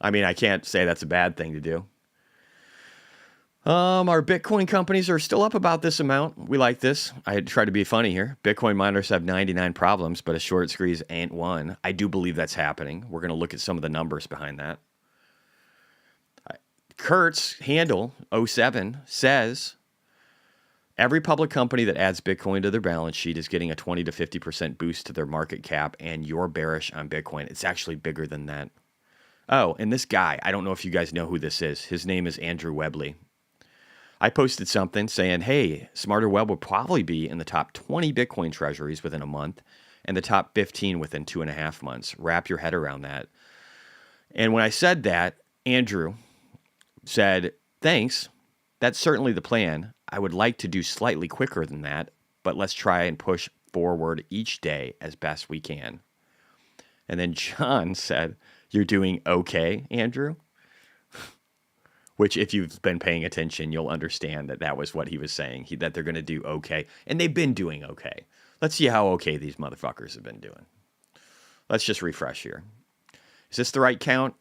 I mean, I can't say that's a bad thing to do. Our Bitcoin companies are still up about this amount. We like this. I try to be funny here. Bitcoin miners have 99 problems, but a short squeeze ain't one. I do believe that's happening. We're going to look at some of the numbers behind that. Kurt's handle, 07, says every public company that adds Bitcoin to their balance sheet is getting a 20 to 50% boost to their market cap, and you're bearish on Bitcoin. It's actually bigger than that. Oh, and this guy, I don't know if you guys know who this is. His name is Andrew Webley. I posted something saying, hey, Smarter Web will probably be in the top 20 Bitcoin treasuries within a month and the top 15 within 2.5 months. Wrap your head around that. And when I said that, Andrew said, thanks. That's certainly the plan. I would like to do slightly quicker than that, but let's try and push forward each day as best we can. And then John said, you're doing okay, Andrew? Which, if you've been paying attention, you'll understand that that was what he was saying, that they're going to do okay. And they've been doing okay. Let's see how okay these motherfuckers have been doing. Let's just refresh here. Is this the right count?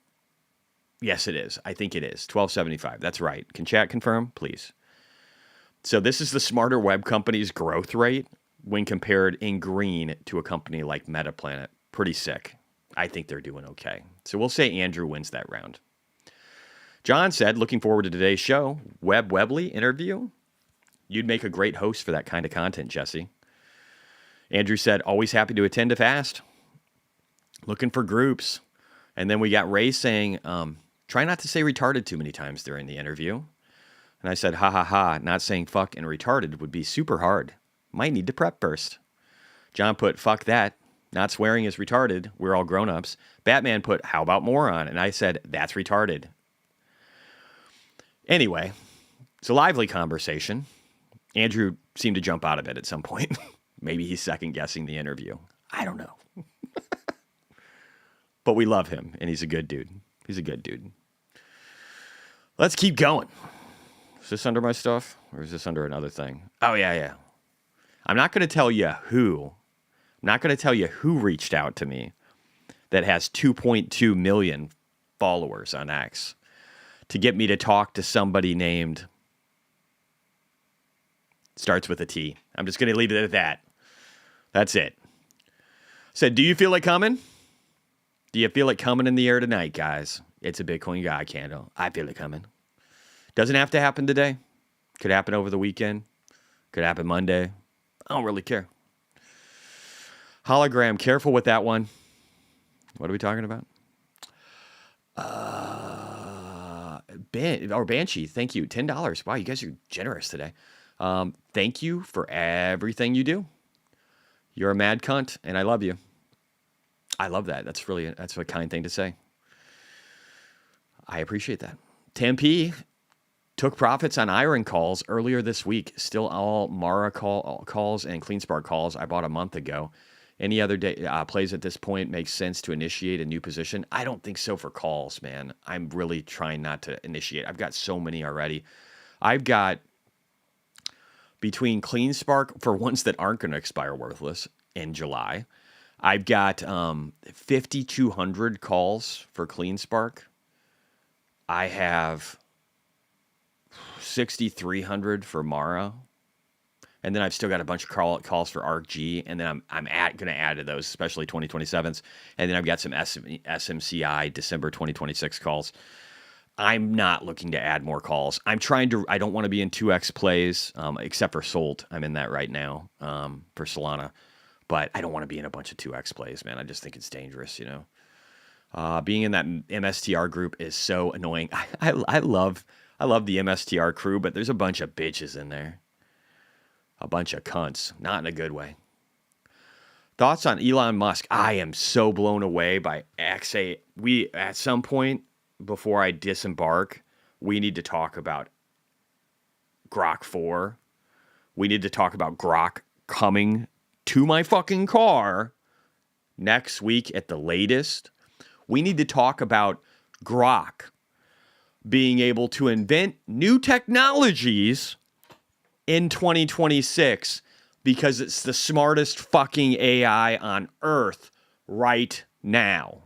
Yes, it is. I think it is. 1275. That's right. Can chat confirm, please? So this is the Smarter Web Company's growth rate when compared in green to a company like MetaPlanet. Pretty sick. I think they're doing okay. So we'll say Andrew wins that round. John said, looking forward to today's show. Webley interview? You'd make a great host for that kind of content, Jesse. Andrew said, always happy to attend if asked. Looking for groups. And then we got Ray saying, try not to say retarded too many times during the interview. And I said, ha ha ha, not saying fuck and retarded would be super hard. Might need to prep first. John put, fuck that. Not swearing is retarded. We're all grown-ups. Batman put, how about moron? And I said, that's retarded. Anyway, it's a lively conversation. Andrew seemed to jump out of it at some point. Maybe he's second-guessing the interview. I don't know. But we love him, and he's a good dude. He's a good dude. Let's keep going. Is this under my stuff, or is this under another thing? Oh, yeah. I'm not going to tell you who. I'm not going to tell you who reached out to me that has 2.2 million followers on X to get me to talk to somebody named, starts with a T. I'm just going to leave it at that. That's it. Said, do you feel it coming? Do you feel it coming in the air tonight, guys? It's a Bitcoin guy candle. I feel it coming. Doesn't have to happen today. Could happen over the weekend. Could happen Monday. I don't really care. Hologram, careful with that one. What are we talking about? Banshee, thank you. $10. Wow, you guys are generous today. Thank you for everything you do. You're a mad cunt, and I love you. I love that. That's a kind thing to say. I appreciate that. Tempe took profits on iron calls earlier this week. Still all Mara calls and CleanSpark calls I bought a month ago. Any other day plays at this point makes sense to initiate a new position? I don't think so for calls, man. I'm really trying not to initiate. I've got so many already. I've got between CleanSpark for ones that aren't going to expire worthless in July. I've got 5,200 calls for CleanSpark. I have 6,300 for Mara. And then I've still got a bunch of calls for ArcG, and then I'm going to add to those, especially 2027s. And then I've got some SMCI December 2026 calls. I'm not looking to add more calls. I don't want to be in 2X plays, except for Solt. I'm in that right now for Solana. But I don't want to be in a bunch of 2X plays, man. I just think it's dangerous, you know. Being in that MSTR group is so annoying. I love the MSTR crew, but there's a bunch of bitches in there. A bunch of cunts. Not in a good way. Thoughts on Elon Musk? I am so blown away by XA. At some point, before I disembark, we need to talk about Grok 4. We need to talk about Grok coming to my fucking car next week at the latest. We need to talk about Grok being able to invent new technologies in 2026 because it's the smartest fucking AI on earth right now.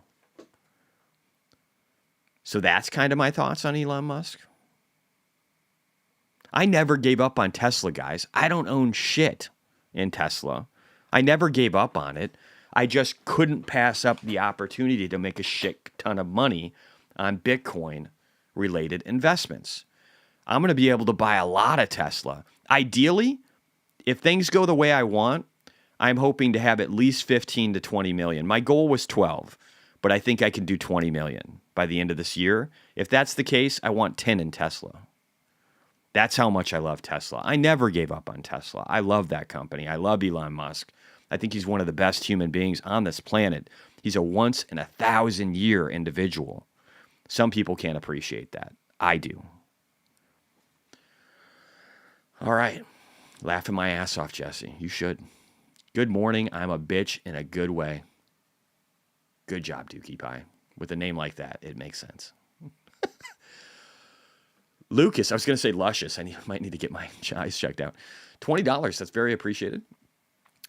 So that's kind of my thoughts on Elon Musk. I never gave up on Tesla, guys. I don't own shit in Tesla. I never gave up on it. I just couldn't pass up the opportunity to make a shit ton of money on Bitcoin-related investments. I'm going to be able to buy a lot of Tesla. Ideally, if things go the way I want, I'm hoping to have at least 15 to 20 million. My goal was 12, but I think I can do 20 million by the end of this year. If that's the case, I want 10 in Tesla. That's how much I love Tesla. I never gave up on Tesla. I love that company. I love Elon Musk. I think he's one of the best human beings on this planet. He's a once in a 1,000-year individual. Some people can't appreciate that. I do. All right. Laughing my ass off, Jesse. You should. Good morning. I'm a bitch in a good way. Good job, Dookie Pie. With a name like that, it makes sense. Lucas, I was going to say luscious. Might need to get my eyes checked out. $20. That's very appreciated.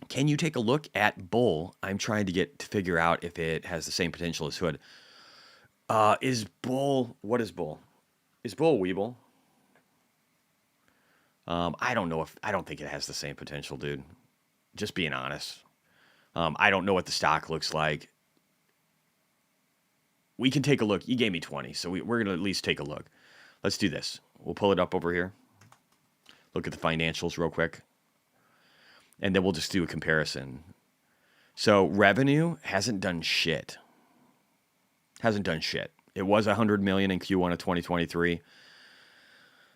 Can you take a look at Bull? I'm trying to figure out if it has the same potential as Hood. What is Bull? Is Bull Weeble? I don't think it has the same potential, dude. Just being honest. I don't know what the stock looks like. We can take a look. You gave me 20, so we're going to at least take a look. Let's do this. We'll pull it up over here. Look at the financials real quick. And then we'll just do a comparison. So revenue hasn't done shit. It was 100 million in Q1 of 2023.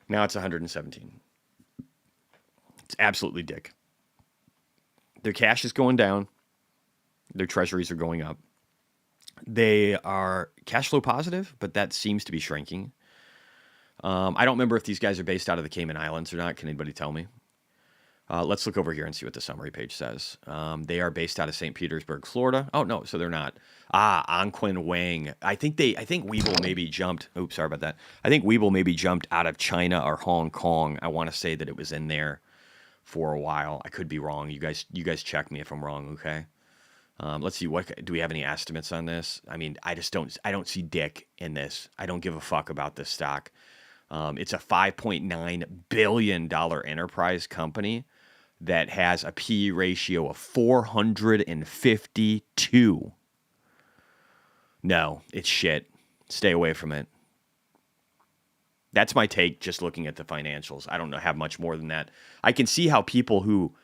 Now it's 117. It's absolutely dick. Their cash is going down. Their treasuries are going up. They are cash flow positive, but that seems to be shrinking. I don't remember if these guys are based out of the Cayman Islands or not. Can anybody tell me? Let's look over here and see what the summary page says. They are based out of St. Petersburg, Florida. Oh, no, so they're not. Anquin Wang. I think Weeble maybe jumped. Oops, sorry about that. I think Weeble maybe jumped out of China or Hong Kong. I want to say that it was in there for a while. I could be wrong. You guys check me if I'm wrong, okay? Let's see. Do we have any estimates on this? I mean, I don't see dick in this. I don't give a fuck about this stock. It's a $5.9 billion enterprise company that has a PE ratio of 452. No, it's shit. Stay away from it. That's my take just looking at the financials. I don't have much more than that. I can see how people who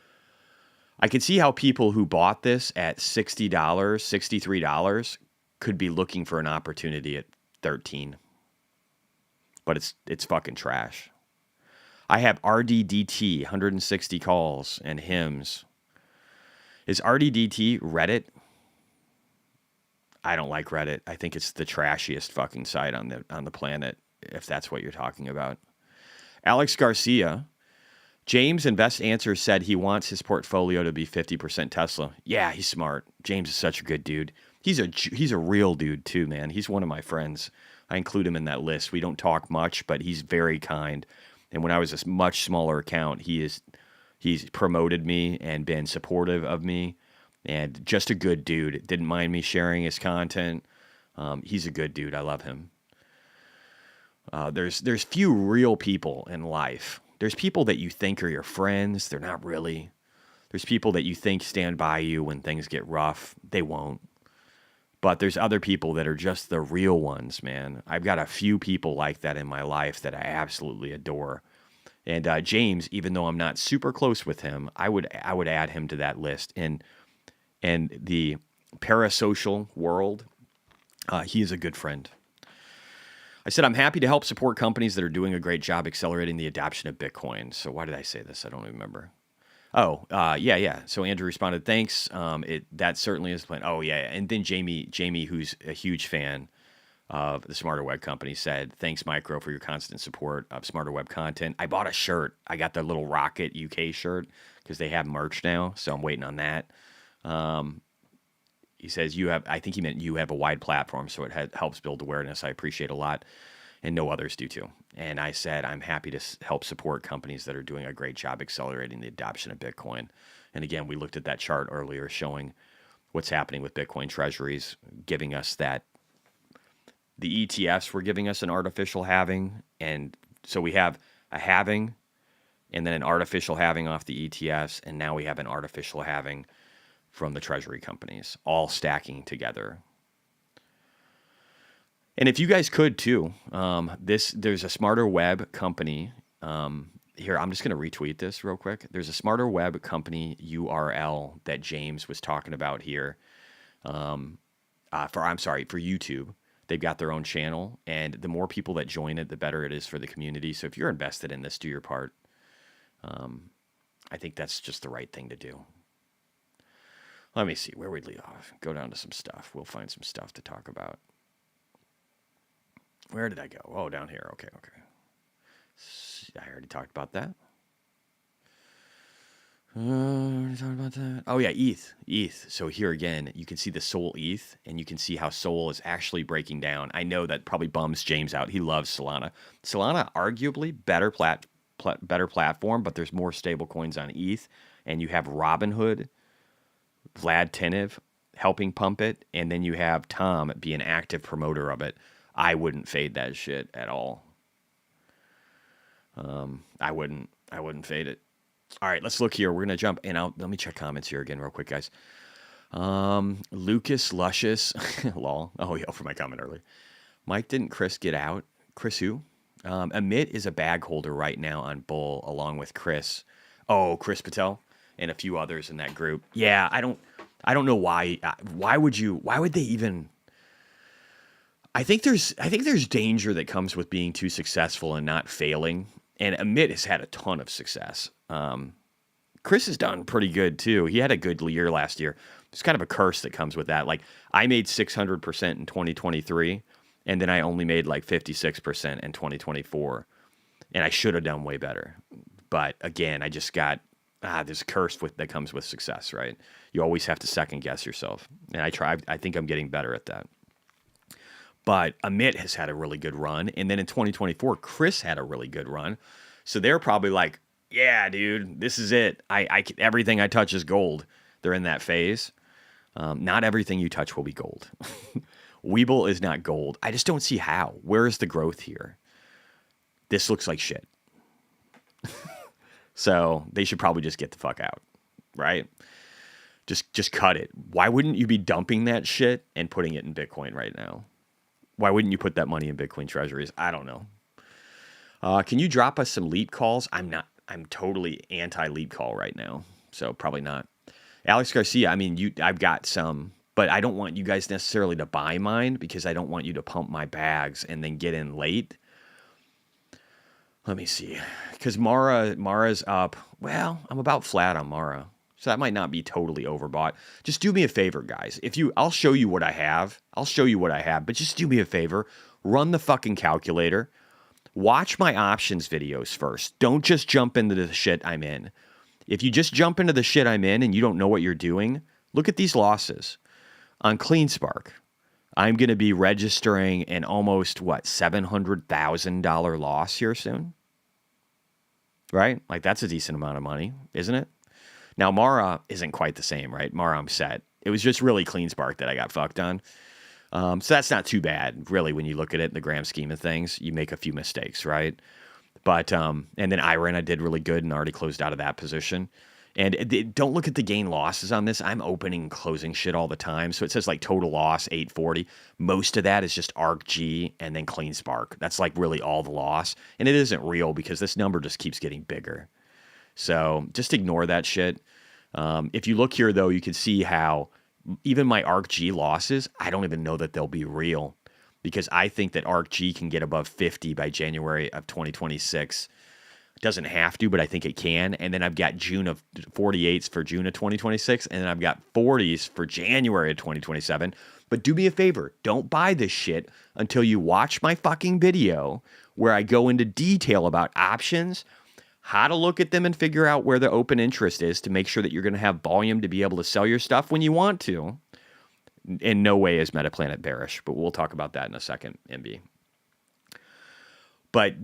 bought this at $60, $63 could be looking for an opportunity at 13. But it's fucking trash. I have RDDT, 160 calls and hymns. Is RDDT Reddit? I don't like Reddit. I think it's the trashiest fucking site on the planet, if that's what you're talking about. Alex Garcia, James in Best Answers said he wants his portfolio to be 50% Tesla. Yeah, he's smart. James is such a good dude. He's a real dude too, man. He's one of my friends. I include him in that list. We don't talk much, but he's very kind. And when I was a much smaller account, he's promoted me and been supportive of me. And just a good dude. Didn't mind me sharing his content. He's a good dude. I love him. There's few real people in life. There's people that you think are your friends. They're not really. There's people that you think stand by you when things get rough. They won't. But there's other people that are just the real ones, man. I've got a few people like that in my life that I absolutely adore. And James, even though I'm not super close with him, I would add him to that list. And the parasocial world, he is a good friend. I said, I'm happy to help support companies that are doing a great job accelerating the adoption of Bitcoin. So why did I say this? I don't even remember. Oh, yeah. So Andrew responded, thanks. That certainly is the plan. Oh, yeah. And then Jamie, who's a huge fan of the Smarter Web Company, said, thanks, Micro, for your constant support of Smarter Web content. I bought a shirt. I got the little Rocket UK shirt because they have merch now. So I'm waiting on that. He says, I think he meant you have a wide platform, so it helps build awareness. I appreciate a lot, and no others do too. And I said, I'm happy to help support companies that are doing a great job accelerating the adoption of Bitcoin. And again, we looked at that chart earlier showing what's happening with Bitcoin treasuries, giving us that. The ETFs were giving us an artificial halving, and so we have a halving and then an artificial halving off the ETFs, and now we have an artificial halving from the treasury companies, all stacking together. And if you guys could too, there's a Smarter Web company. Here, I'm just going to retweet this real quick. There's a Smarter Web company URL that James was talking about here. For YouTube. They've got their own channel, and the more people that join it, the better it is for the community. So if you're invested in this, do your part. I think that's just the right thing to do. Let me see where we'd leave off. Go down to some stuff. We'll find some stuff to talk about. Where did I go? Oh, down here. Okay. I already talked about that. Oh, yeah, ETH. So here again, you can see the Sol ETH, and you can see how Sol is actually breaking down. I know that probably bums James out. He loves Solana. Solana, arguably better platform, but there's more stable coins on ETH, and you have Robinhood, Vlad Tenev helping pump it, and then you have Tom be an active promoter of it. I wouldn't fade that shit at all. I wouldn't fade it. All right, let's look here. We're gonna jump in. Let me check comments here again real quick, guys. Lucas Luscious, lol. Oh yeah, for my comment earlier. Mike, didn't Chris get out? Chris who? Amit is a bag holder right now on Bull, along with Chris. Oh, Chris Patel and a few others in that group. Yeah, I don't know why. Why would they even? I think there's danger that comes with being too successful and not failing. And Amit has had a ton of success. Chris has done pretty good too. He had a good year last year. There's kind of a curse that comes with that. Like I made 600% in 2023, and then I only made like 56% in 2024, and I should have done way better. But again, I just got there's a curse that comes with success, right? You always have to second guess yourself, and I think I'm getting better at that. But Amit has had a really good run, and then in 2024, Chris had a really good run. So they're probably like, yeah, dude, this is it. Everything I touch is gold. They're in that phase. Not everything you touch will be gold. Weeble is not gold. I just don't see how. Where is the growth here? This looks like shit. So they should probably just get the fuck out, right? Just cut it. Why wouldn't you be dumping that shit and putting it in Bitcoin right now? Why wouldn't you put that money in Bitcoin treasuries? I don't know. Can you drop us some leap calls? I'm totally anti leap call right now, so probably not. Alex Garcia, I mean, I've got some but I don't want you guys necessarily to buy mine because I don't want you to pump my bags and then get in late. Let me see. Because Mara's up. Well, I'm about flat on Mara. So that might not be totally overbought. Just do me a favor, guys. I'll show you what I have. But just do me a favor. Run the fucking calculator. Watch my options videos first. Don't just jump into the shit I'm in. If you just jump into the shit I'm in and you don't know what you're doing, look at these losses. On CleanSpark, I'm going to be registering an almost, $700,000 loss here soon? Right? Like, that's a decent amount of money, isn't it? Now, Mara isn't quite the same, right? Mara, I'm set. It was just really CleanSpark that I got fucked on. So that's not too bad, really, when you look at it in the grand scheme of things. You make a few mistakes, right? But, and then Iron, I did really good and already closed out of that position. And don't look at the gain losses on this. I'm opening and closing shit all the time. So it says like total loss 840. Most of that is just ARC-G and then CleanSpark. That's like really all the loss. And it isn't real because this number just keeps getting bigger. So just ignore that shit. If you look here, though, you can see how even my ARC-G losses, I don't even know that they'll be real because I think that ARC-G can get above 50 by January of 2026. Doesn't have to, but I think it can. And then I've got June of 48s for June of 2026. And then I've got 40s for January of 2027. But do me a favor. Don't buy this shit until you watch my fucking video where I go into detail about options, how to look at them and figure out where the open interest is to make sure that you're going to have volume to be able to sell your stuff when you want to. In no way is Metaplanet bearish, but we'll talk about that in a second, MB. But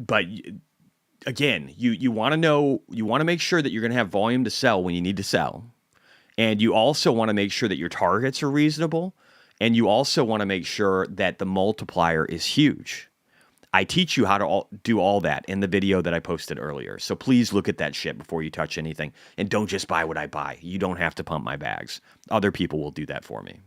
again, you want to make sure that you're going to have volume to sell when you need to sell. And you also want to make sure that your targets are reasonable. And you also want to make sure that the multiplier is huge. I teach you how to do all that in the video that I posted earlier. So please look at that shit before you touch anything. And don't just buy what I buy. You don't have to pump my bags. Other people will do that for me.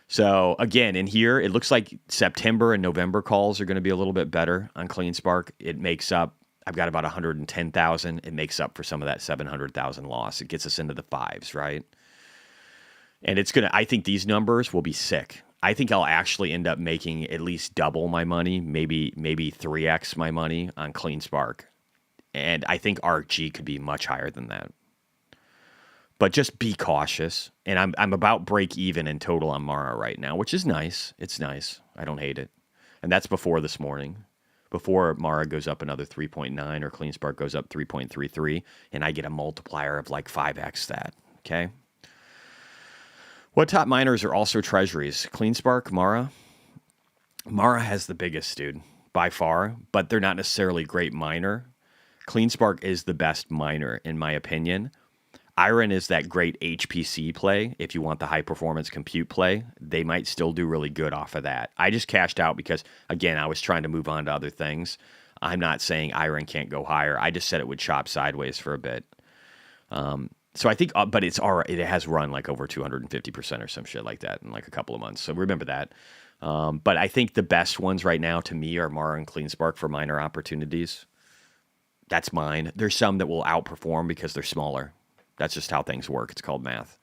So again, in here, it looks like September and November calls are going to be a little bit better on CleanSpark. It makes up, I've got about 110,000. It makes up for some of that 700,000 loss. It gets us into the fives, right? And I think these numbers will be sick. I think I'll actually end up making at least double my money, maybe 3x my money on CleanSpark. And I think ARC-G could be much higher than that. But just be cautious. And I'm about break even in total on Mara right now, which is nice. It's nice. I don't hate it. And that's before this morning. Before Mara goes up another 3.9 or CleanSpark goes up 3.33, and I get a multiplier of like 5x that. Okay? What top miners are also treasuries? CleanSpark, Mara? Mara has the biggest, dude, by far, but they're not necessarily great miner. CleanSpark is the best miner, in my opinion. Iron is that great HPC play. If you want the high performance compute play, they might still do really good off of that. I just cashed out because, again, I was trying to move on to other things. I'm not saying Iron can't go higher. I just said it would chop sideways for a bit. So I think, but it has run like over 250% or some shit like that in like a couple of months. So remember that. But I think the best ones right now to me are Mara and CleanSpark for minor opportunities. That's mine. There's some that will outperform because they're smaller. That's just how things work. It's called math.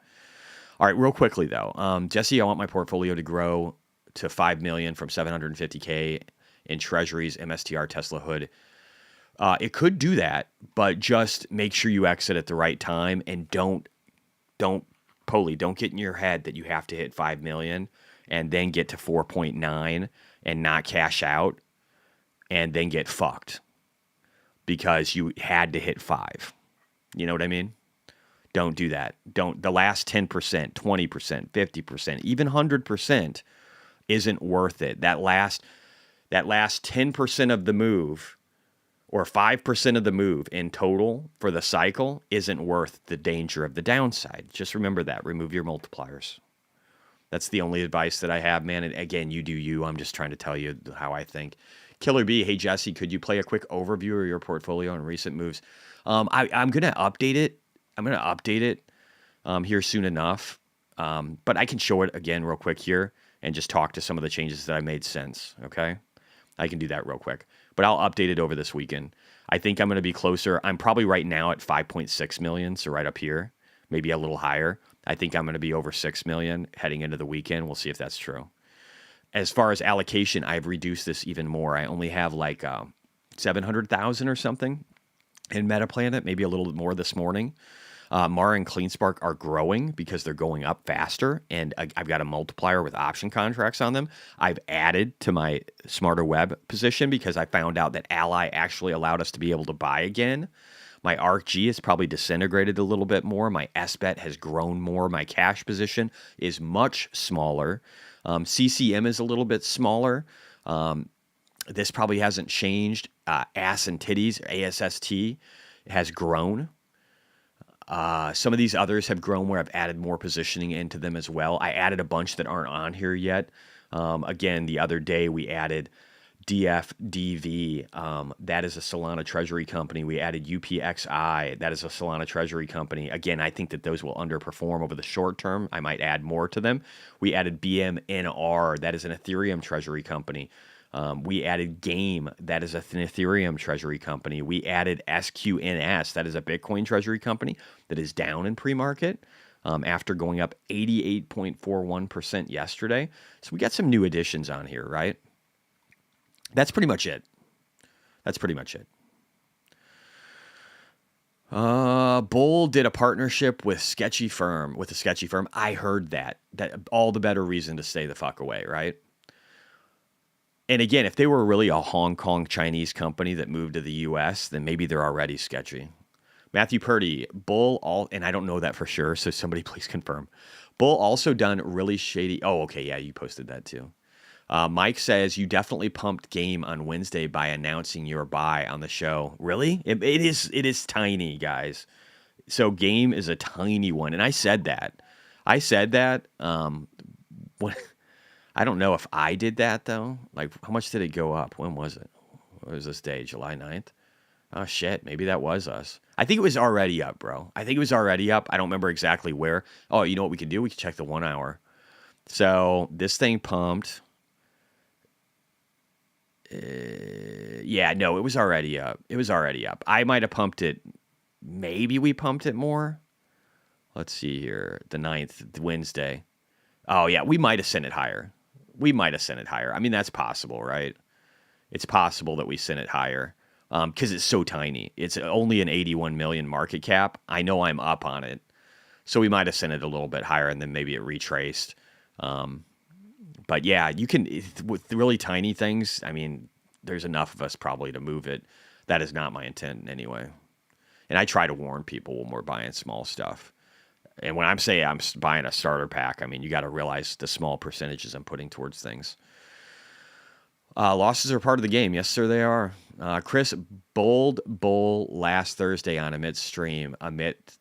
All right, real quickly though, Jesse, I want my portfolio to grow to 5 million from 750K in treasuries, MSTR, Tesla Hood. It could do that, but just make sure you exit at the right time and don't get in your head that you have to hit 5 million and then get to 4.9 and not cash out and then get fucked because you had to hit 5. You know what I mean? Don't do that. The last 10%, 20%, 50%, even 100% isn't worth it. That last 10% of the move or 5% of the move in total for the cycle isn't worth the danger of the downside. Just remember that. Remove your multipliers. That's the only advice that I have, man. And again, you do you. I'm just trying to tell you how I think. Killer B, hey Jesse, could you play a quick overview of your portfolio and recent moves? I'm going to update it. Here soon enough. But I can show it again real quick here and just talk to some of the changes that I made since, okay? I can do that real quick. But I'll update it over this weekend. I think I'm going to be closer. I'm probably right now at 5.6 million, so right up here, maybe a little higher. I think I'm going to be over 6 million heading into the weekend. We'll see if that's true. As far as allocation, I've reduced this even more. I only have like 700,000 or something in MetaPlanet, maybe a little bit more this morning. Mara and CleanSpark are growing because they're going up faster, and I've got a multiplier with option contracts on them. I've added to my Smarter Web position because I found out that Ally actually allowed us to be able to buy again. My ARCG has probably disintegrated a little bit more. My SBET has grown more. My cash position is much smaller. CCM is a little bit smaller. This probably hasn't changed. Ass and Titties, ASST, has grown. Some of these others have grown where I've added more positioning into them as well. I added a bunch that aren't on here yet. Again, the other day we added DFDV. That is a Solana treasury company. We added UPXI. That is a Solana treasury company. Again, I think that those will underperform over the short term. I might add more to them. We added BMNR. That is an Ethereum treasury company. We added Game. That is an Ethereum treasury company. We added SQNS. That is a Bitcoin treasury company that is down in pre-market after going up 88.41% yesterday. So we got some new additions on here, right? That's pretty much it. Bull did a partnership with a sketchy firm. I heard that. All the better reason to stay the fuck away, right? And again, if they were really a Hong Kong Chinese company that moved to the U.S., then maybe they're already sketchy. Matthew Purdy, and I don't know that for sure, so somebody please confirm. Bull also done really shady. Oh, okay, yeah, you posted that too. Mike says you definitely pumped Game on Wednesday by announcing your buy on the show. Really? It is tiny, guys. So Game is a tiny one, and I said that. When, I don't know if I did that though. Like, how much did it go up? When was it? What was this day? July 9th? Oh shit, maybe that was us. I think it was already up, bro. I don't remember exactly where. Oh, you know what we could do? We could check the 1 hour. So this thing pumped. Yeah, no, it was already up. I might have pumped it. Maybe we pumped it more. Let's see here. The 9th, Wednesday. Oh, yeah, we might have sent it higher. I mean, that's possible, right? It's possible that we sent it higher because it's so tiny. It's only an 81 million market cap. I know I'm up on it. So we might have sent it a little bit higher and then maybe it retraced. But yeah, you can, with really tiny things, I mean, there's enough of us probably to move it. That is not my intent anyway. And I try to warn people when we're buying small stuff. And when I'm saying I'm buying a starter pack, I mean, you got to realize the small percentages I'm putting towards things. Losses are part of the game. Yes, sir, they are. Chris, bold bull last Thursday on Amit's stream. Amit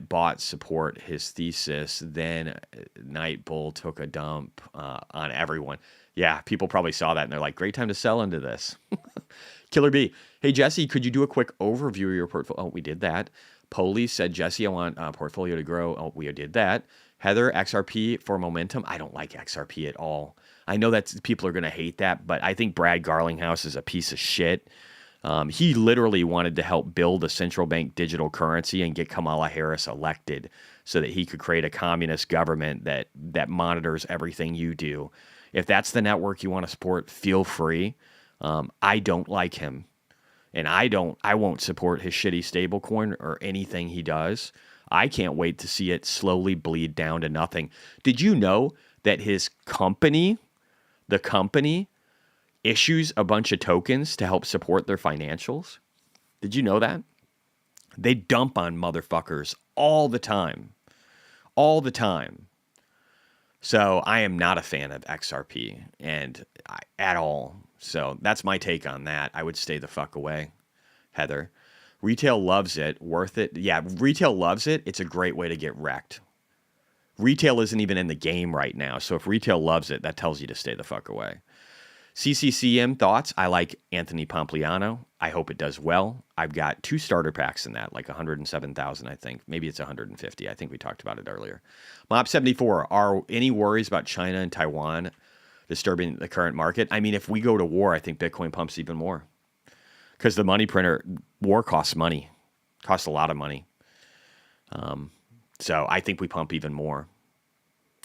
bought support his thesis. Then Night Bull took a dump on everyone. Yeah, people probably saw that and they're like, great time to sell into this. Killer B. Hey, Jesse, could you do a quick overview of your portfolio? Oh, we did that. Poli said, Jesse, I want portfolio to grow. Oh, we did that. Heather, XRP for momentum. I don't like XRP at all. I know that people are going to hate that, but I think Brad Garlinghouse is a piece of shit. He literally wanted to help build a central bank digital currency and get Kamala Harris elected so that he could create a communist government that monitors everything you do. If that's the network you want to support, feel free. I don't like him. And I won't support his shitty stablecoin or anything he does. I can't wait to see it slowly bleed down to nothing. Did you know that his company, the company, issues a bunch of tokens to help support their financials? Did you know that? They dump on motherfuckers all the time. All the time. So I am not a fan of XRP at all. So that's my take on that. I would stay the fuck away, Heather. Retail loves it. Worth it? Yeah, retail loves it. It's a great way to get wrecked. Retail isn't even in the game right now. So if retail loves it, that tells you to stay the fuck away. CCCM thoughts. I like Anthony Pompliano. I hope it does well. I've got 2 starter packs in that, like 107,000, I think. Maybe it's 150. I think we talked about it earlier. Mob74, are any worries about China and Taiwan disturbing the current market? I mean, if we go to war, I think Bitcoin pumps even more. Because the money printer, war costs money. Costs a lot of money. So I think we pump even more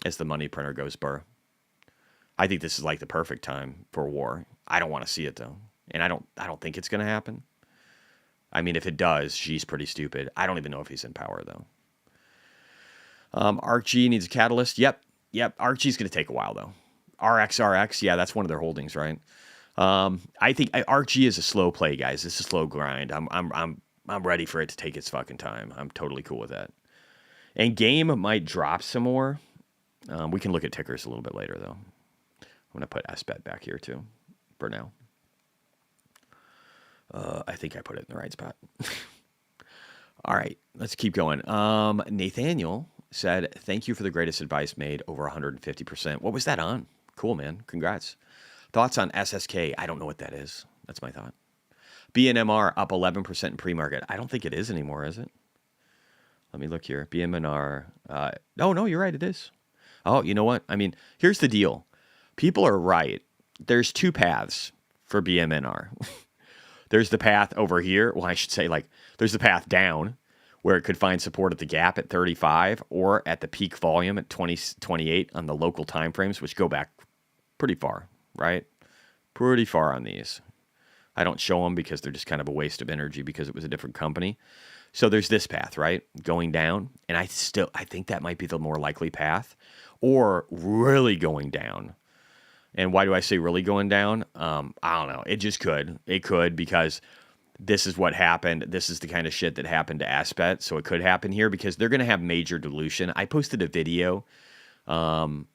as the money printer goes burr. I think this is like the perfect time for war. I don't want to see it though, and I don't think it's going to happen. I mean, if it does, Xi's pretty stupid. I don't even know if he's in power though. ArcG needs a catalyst. Yep. ArcG's going to take a while though. RX, yeah, that's one of their holdings, right? I think ArcG is a slow play, guys. It's a slow grind. I'm ready for it to take its fucking time. I'm totally cool with that. And game might drop some more. We can look at tickers a little bit later though. I'm going to put SBET back here too for now. I think I put it in the right spot. All right, let's keep going. Nathaniel said, thank you for the greatest advice made over 150%. What was that on? Cool, man. Congrats. Thoughts on SSK? I don't know what that is. That's my thought. BNMR up 11% in pre-market. I don't think it is anymore, is it? Let me look here. BNMR. No, you're right. It is. Oh, you know what? I mean, here's the deal. People are right. There's two paths for BMNR. There's the path over here. Well, I should say there's the path down where it could find support at the gap at 35 or at the peak volume at 28 on the local timeframes, which go back pretty far, right? Pretty far on these. I don't show them because they're just kind of a waste of energy because it was a different company. So there's this path, right? Going down. And I think that might be the more likely path, or really going down. And why do I say really going down? I don't know. It just could. It could, because this is what happened. This is the kind of shit that happened to Aspet. So it could happen here because they're going to have major dilution. I posted a video from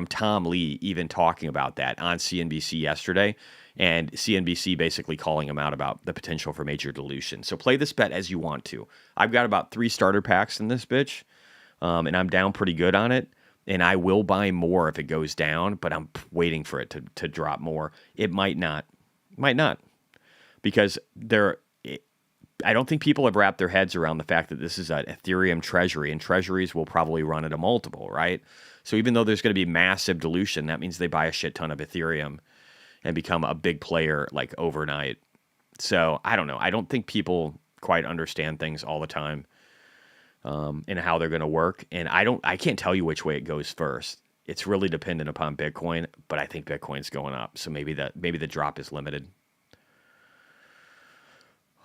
Tom Lee even talking about that on CNBC yesterday, and CNBC basically calling him out about the potential for major dilution. So play this bet as you want to. I've got about 3 starter packs in this bitch, and I'm down pretty good on it. And I will buy more if it goes down, but I'm waiting for it to drop more. It might not. Because I don't think people have wrapped their heads around the fact that this is an Ethereum treasury, and treasuries will probably run at a multiple, right? So even though there's going to be massive dilution, that means they buy a shit ton of Ethereum and become a big player like overnight. So I don't know. I don't think people quite understand things all the time. And how they're going to work. And I can't tell you which way it goes first. It's really dependent upon Bitcoin, but I think Bitcoin's going up. So maybe the drop is limited.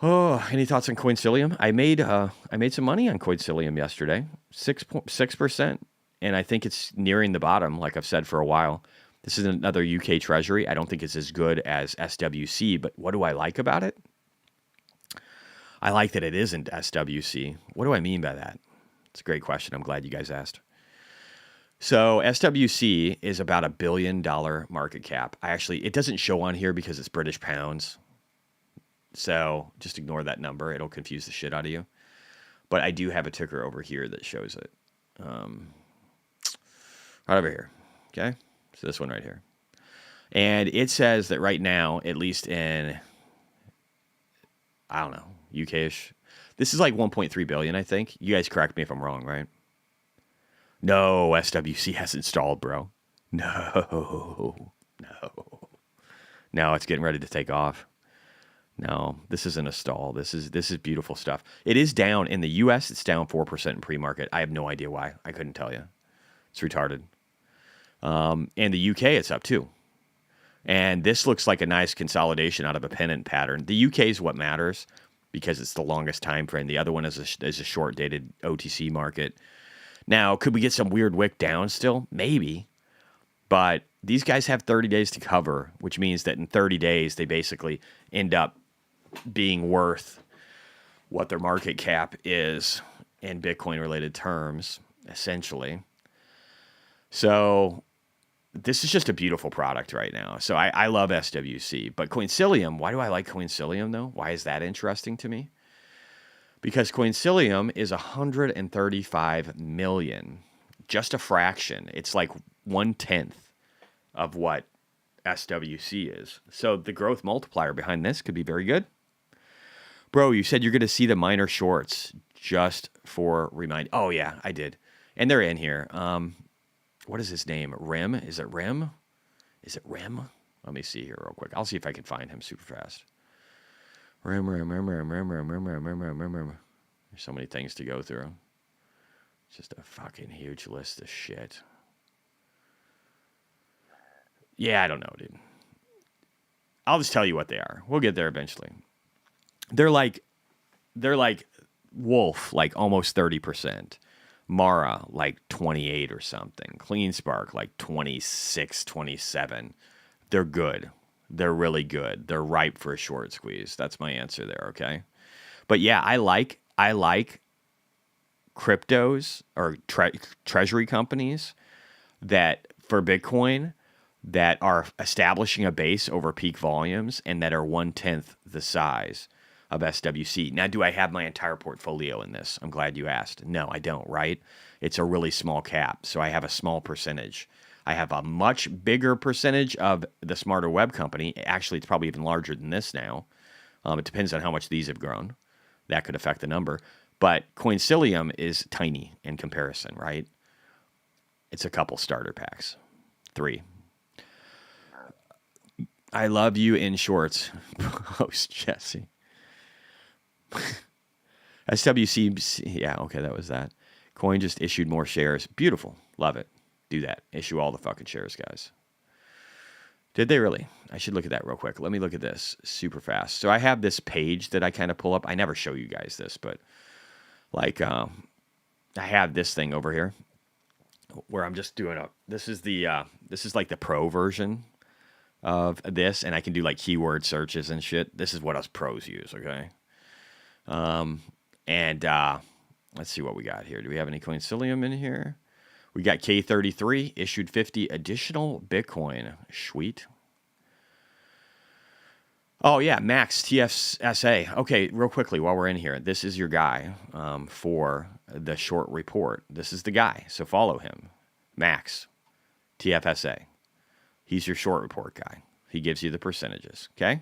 Oh, any thoughts on Coincilium? I made some money on Coincilium yesterday, 6%. And I think it's nearing the bottom, like I've said for a while. This is another UK treasury. I don't think it's as good as SWC, but what do I like about it? I like that it isn't SWC. What do I mean by that? It's a great question. I'm glad you guys asked. So SWC is about $1 billion market cap. It doesn't show on here because it's British pounds. So just ignore that number. It'll confuse the shit out of you. But I do have a ticker over here that shows it. Right over here. Okay? So this one right here. And it says that right now, at least in, I don't know, UK-ish. This is like 1.3 billion, I think. You guys correct me if I'm wrong, right? No, SWC hasn't stalled, bro. No. Now it's getting ready to take off. No, this isn't a stall. This is beautiful stuff. It is down in the US. It's down 4% in pre-market. I have no idea why. I couldn't tell you. It's retarded. And the UK, it's up too. And this looks like a nice consolidation out of a pennant pattern. The UK is what matters, because it's the longest time frame. The other one is a short-dated OTC market. Now, could we get some weird wick down still? Maybe. But these guys have 30 days to cover, which means that in 30 days, they basically end up being worth what their market cap is in Bitcoin-related terms, essentially. So this is just a beautiful product right now. So I love SWC. But Coincilium, why do I like Coincilium, though? Why is that interesting to me? Because Coincilium is 135 million. Just a fraction. It's like 1/10 of what SWC is. So the growth multiplier behind this could be very good. Bro, you said you're going to see the minor shorts just for remind. Oh, yeah, I did. And they're in here. What is his name? Rim? Is it Rim? Let me see here real quick. I'll see if I can find him super fast. Rim. There's so many things to go through. Just a fucking huge list of shit. Yeah, I don't know, dude. I'll just tell you what they are. We'll get there eventually. They're like Wolf, like almost 30%. Mara, like 28 or something. Clean Spark, like 26, 27. They're good. They're really good. They're ripe for a short squeeze. That's my answer there, okay? But yeah, I like cryptos or treasury companies that for Bitcoin that are establishing a base over peak volumes and that are 1/10 the size of SWC. Now, do I have my entire portfolio in this? I'm glad you asked. No, I don't, right? It's a really small cap, so I have a small percentage. I have a much bigger percentage of the Smarter Web Company. Actually, it's probably even larger than this now. It depends on how much these have grown. That could affect the number. But Coincilium is tiny in comparison, right? It's a couple starter packs. 3. I love you in shorts. Post Jesse. SWC, yeah, okay, that was that. Coin just issued more shares. Beautiful. Love it. Do that. Issue all the fucking shares, guys. Did they really? I should look at that real quick. Let me look at this super fast. So I have this page that I kind of pull up. I never show you guys this, but like I have this thing over here where I'm just doing this is like the pro version of this, and I can do like keyword searches and shit. This is what us pros use, okay? Let's see what we got here. Do we have any Coincilium in here? We got K33 issued 50 additional Bitcoin. Sweet. Oh yeah, Max TFSA. Okay, real quickly while we're in here, this is your guy for the short report. This is the guy, so follow him, Max TFSA. He's your short report guy. He gives you the percentages. Okay,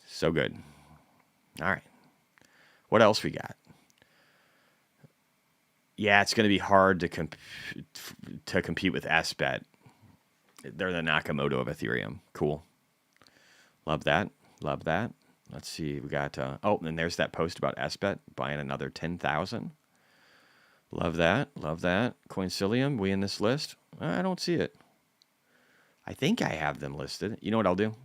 so good. All right, what else we got? Yeah, it's going to be hard to compete with SBET. They're the Nakamoto of Ethereum. Cool. Love that. Love that. Let's see. We got, and there's that post about SBET buying another 10,000. Love that. Love that. Coincilium, we in this list? I don't see it. I think I have them listed. You know what I'll do?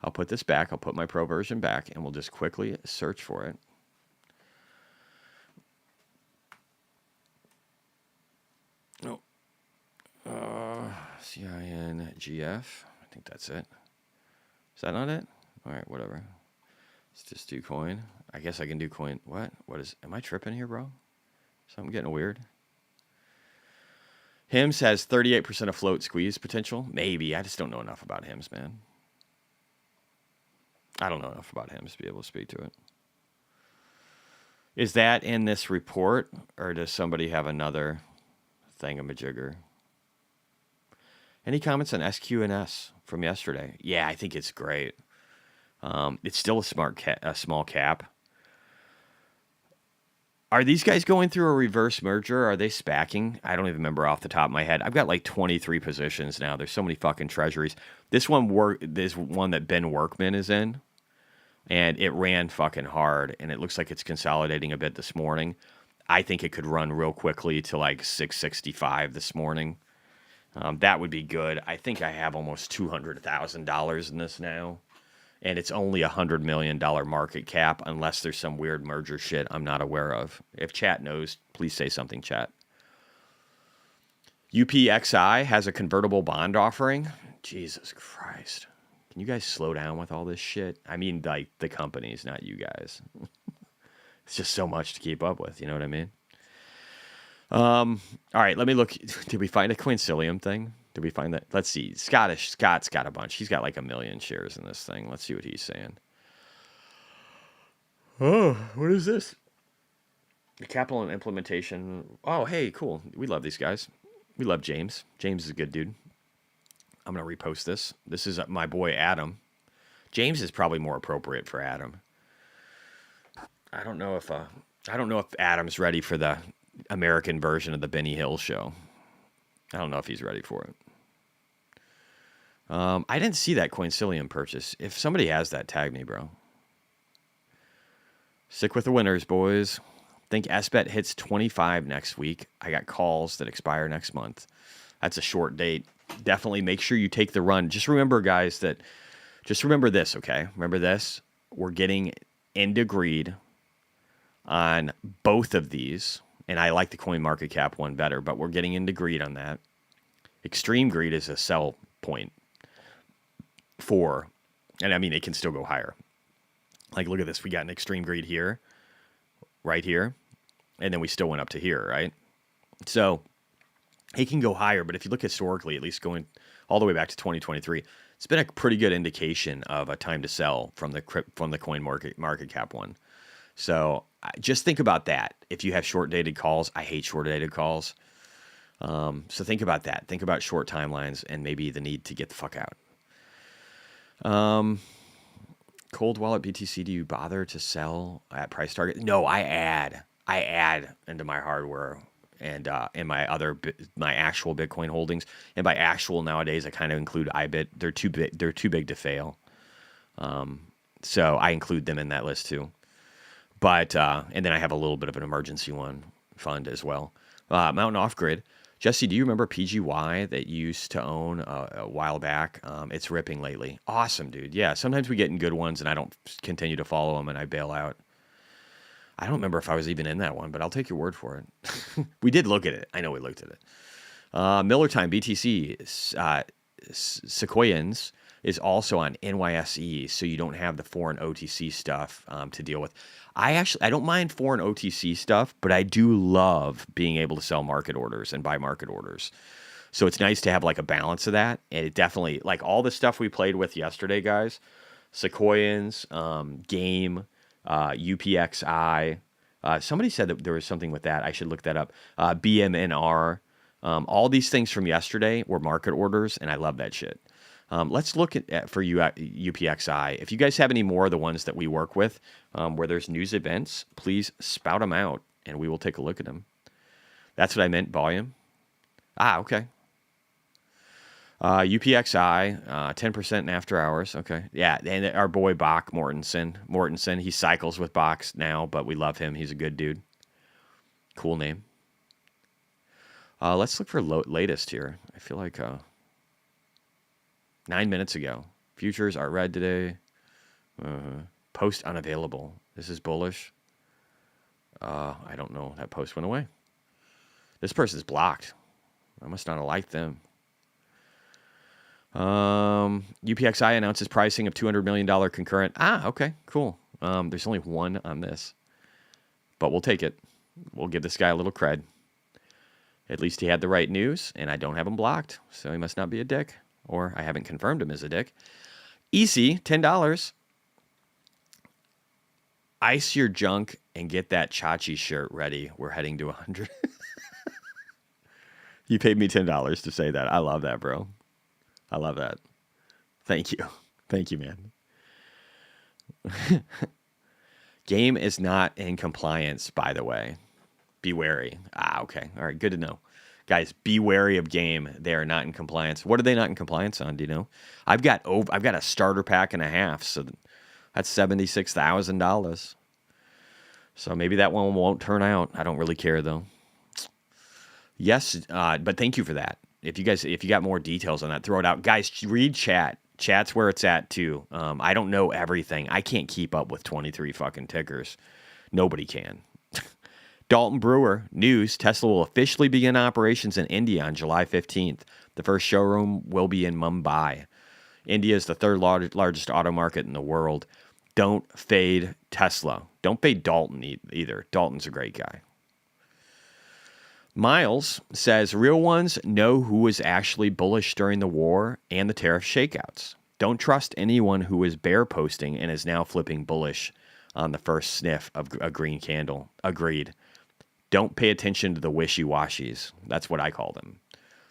I'll put this back. I'll put my pro version back, and we'll just quickly search for it. CINGF. I think that's it. Is that not it? All right, whatever. Let's just do coin. I guess I can do coin. What? Am I tripping here, bro? Something getting weird. HIMS has 38% of float squeeze potential. Maybe. I just don't know enough about HIMS, man. I don't know enough about HIMS to be able to speak to it. Is that in this report, or does somebody have another thingamajigger? Any comments on SQNS from yesterday? Yeah, I think it's great. It's still a small cap. Are these guys going through a reverse merger? Are they SPACing? I don't even remember off the top of my head. I've got like 23 positions now. There's so many fucking treasuries. This one that Ben Workman is in, and it ran fucking hard, and it looks like it's consolidating a bit this morning. I think it could run real quickly to like 665 this morning. That would be good. I think I have almost $200,000 in this now. And it's only $100 million market cap unless there's some weird merger shit I'm not aware of. If chat knows, please say something, chat. UPXI has a convertible bond offering. Jesus Christ. Can you guys slow down with all this shit? I mean, like the companies, not you guys. It's just so much to keep up with. You know what I mean? All right, let me look. Did we find a Coincilium thing? Did we find that? Let's see. Scott's got a bunch. He's got like 1 million shares in this thing. Let's see what he's saying. Oh, what is this? The capital and implementation. Oh, hey, cool. We love these guys. We love James. James is a good dude. I'm going to repost this. This is my boy Adam. James is probably more appropriate for Adam. I don't know if Adam's ready for the American version of the Benny Hill show. I don't know if he's ready for it. I didn't see that Coincilium purchase. If somebody has that, tag me, bro. Stick with the winners, boys. think SBET hits 25 next week. I got calls that expire next month. That's a short date. Definitely make sure you take the run. Just remember, guys, just remember this, okay? Remember this. We're getting into greed on both of these. And I like the coin market cap one better, but we're getting into greed on that. Extreme greed is a sell point and I mean, it can still go higher. Like, look at this. We got an extreme greed here, right here, and then we still went up to here, right? So it can go higher, but if you look historically, at least going all the way back to 2023, it's been a pretty good indication of a time to sell from the coin market cap one. So just think about that. If you have short dated calls, I hate short dated calls. So think about that. Think about short timelines and maybe the need to get the fuck out. Cold wallet BTC, do you bother to sell at price target? No, I add into my hardware and in my actual Bitcoin holdings. And by actual nowadays, I kind of include IBIT. They're too big to fail. So I include them in that list too. But and then I have a little bit of an emergency one fund as well. Mountain Off Grid. Jesse, do you remember PGY that you used to own a while back? It's ripping lately. Awesome, dude. Yeah, sometimes we get in good ones and I don't continue to follow them and I bail out. I don't remember if I was even in that one, but I'll take your word for it. We did look at it. I know we looked at it. Miller Time, BTC, Sequoians is also on NYSE, so you don't have the foreign OTC stuff to deal with. I don't mind foreign OTC stuff, but I do love being able to sell market orders and buy market orders. So it's nice to have like a balance of that. And it definitely, like all the stuff we played with yesterday, guys, Sequoians, Game, UPXI. Somebody said that there was something with that. I should look that up. BMNR. All these things from yesterday were market orders, and I love that shit. Let's look at for you at UPXI. If you guys have any more of the ones that we work with where there's news events, please spout them out, and we will take a look at them. That's what I meant, volume. Okay. UPXI, 10% in after hours. Okay. Yeah, and our boy Bach Mortensen, he cycles with Box now, but we love him. He's a good dude. Cool name. Let's look for latest here. I feel like 9 minutes ago. Futures are red today. Post unavailable. This is bullish. I don't know. That post went away. This person's blocked. I must not have liked them. UPXI announces pricing of $200 million concurrent. Okay, cool. There's only one on this, but we'll take it. We'll give this guy a little cred. At least he had the right news, and I don't have him blocked, so he must not be a dick. Or I haven't confirmed him as a dick. Easy, $10. Ice your junk and get that Chachi shirt ready. We're heading to 100. You paid me $10 to say that. I love that, bro. I love that. Thank you. Thank you, man. Game is not in compliance, by the way. Be wary. Okay. All right. Good to know. Guys, be wary of Game. They are not in compliance. What are they not in compliance on? Do you know? I've got a starter pack and a half, so that's $76,000. So maybe that one won't turn out. I don't really care though. Yes, but thank you for that. If you got more details on that, throw it out, guys. Read chat. Chat's where it's at too. I don't know everything. I can't keep up with 23 fucking tickers. Nobody can. Dalton Brewer, news, Tesla will officially begin operations in India on July 15th. The first showroom will be in Mumbai. India is the third largest auto market in the world. Don't fade Tesla. Don't fade Dalton either. Dalton's a great guy. Miles says, real ones know who was actually bullish during the war and the tariff shakeouts. Don't trust anyone who is bear posting and is now flipping bullish on the first sniff of a green candle. Agreed. Don't pay attention to the wishy-washies. That's what I call them.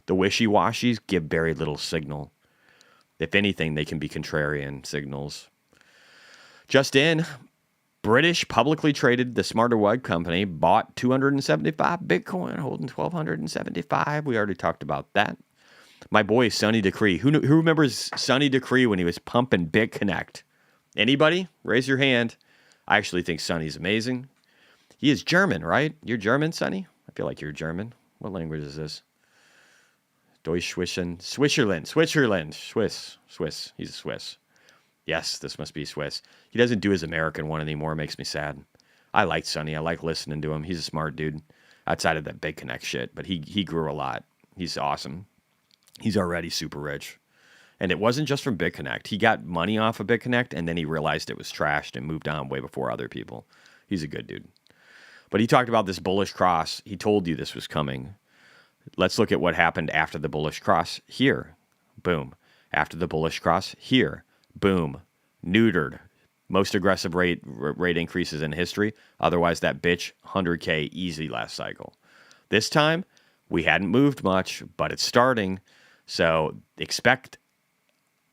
The wishy-washies give very little signal. If anything, they can be contrarian signals. Just in, British publicly traded The Smarter Web Company bought 275 Bitcoin, holding 1,275. We already talked about that. My boy, Sonny Decree. Who remembers Sonny Decree when he was pumping BitConnect? Anybody? Raise your hand. I actually think Sonny's amazing. He is German, right? You're German, Sonny? I feel like you're German. What language is this? Deutschwischen, Switzerland, Swiss. He's a Swiss. Yes, this must be Swiss. He doesn't do his American one anymore. It makes me sad. I like Sonny. I like listening to him. He's a smart dude outside of that Big Connect shit, but he grew a lot. He's awesome. He's already super rich. And it wasn't just from Big Connect. He got money off of Big Connect, and then he realized it was trashed and moved on way before other people. He's a good dude. But he talked about this bullish cross. He told you this was coming. Let's look at what happened after the bullish cross here. Boom. After the bullish cross here. Boom. Neutered. Most aggressive rate increases in history. Otherwise, that bitch, 100K easy last cycle. This time, we hadn't moved much, but it's starting. So expect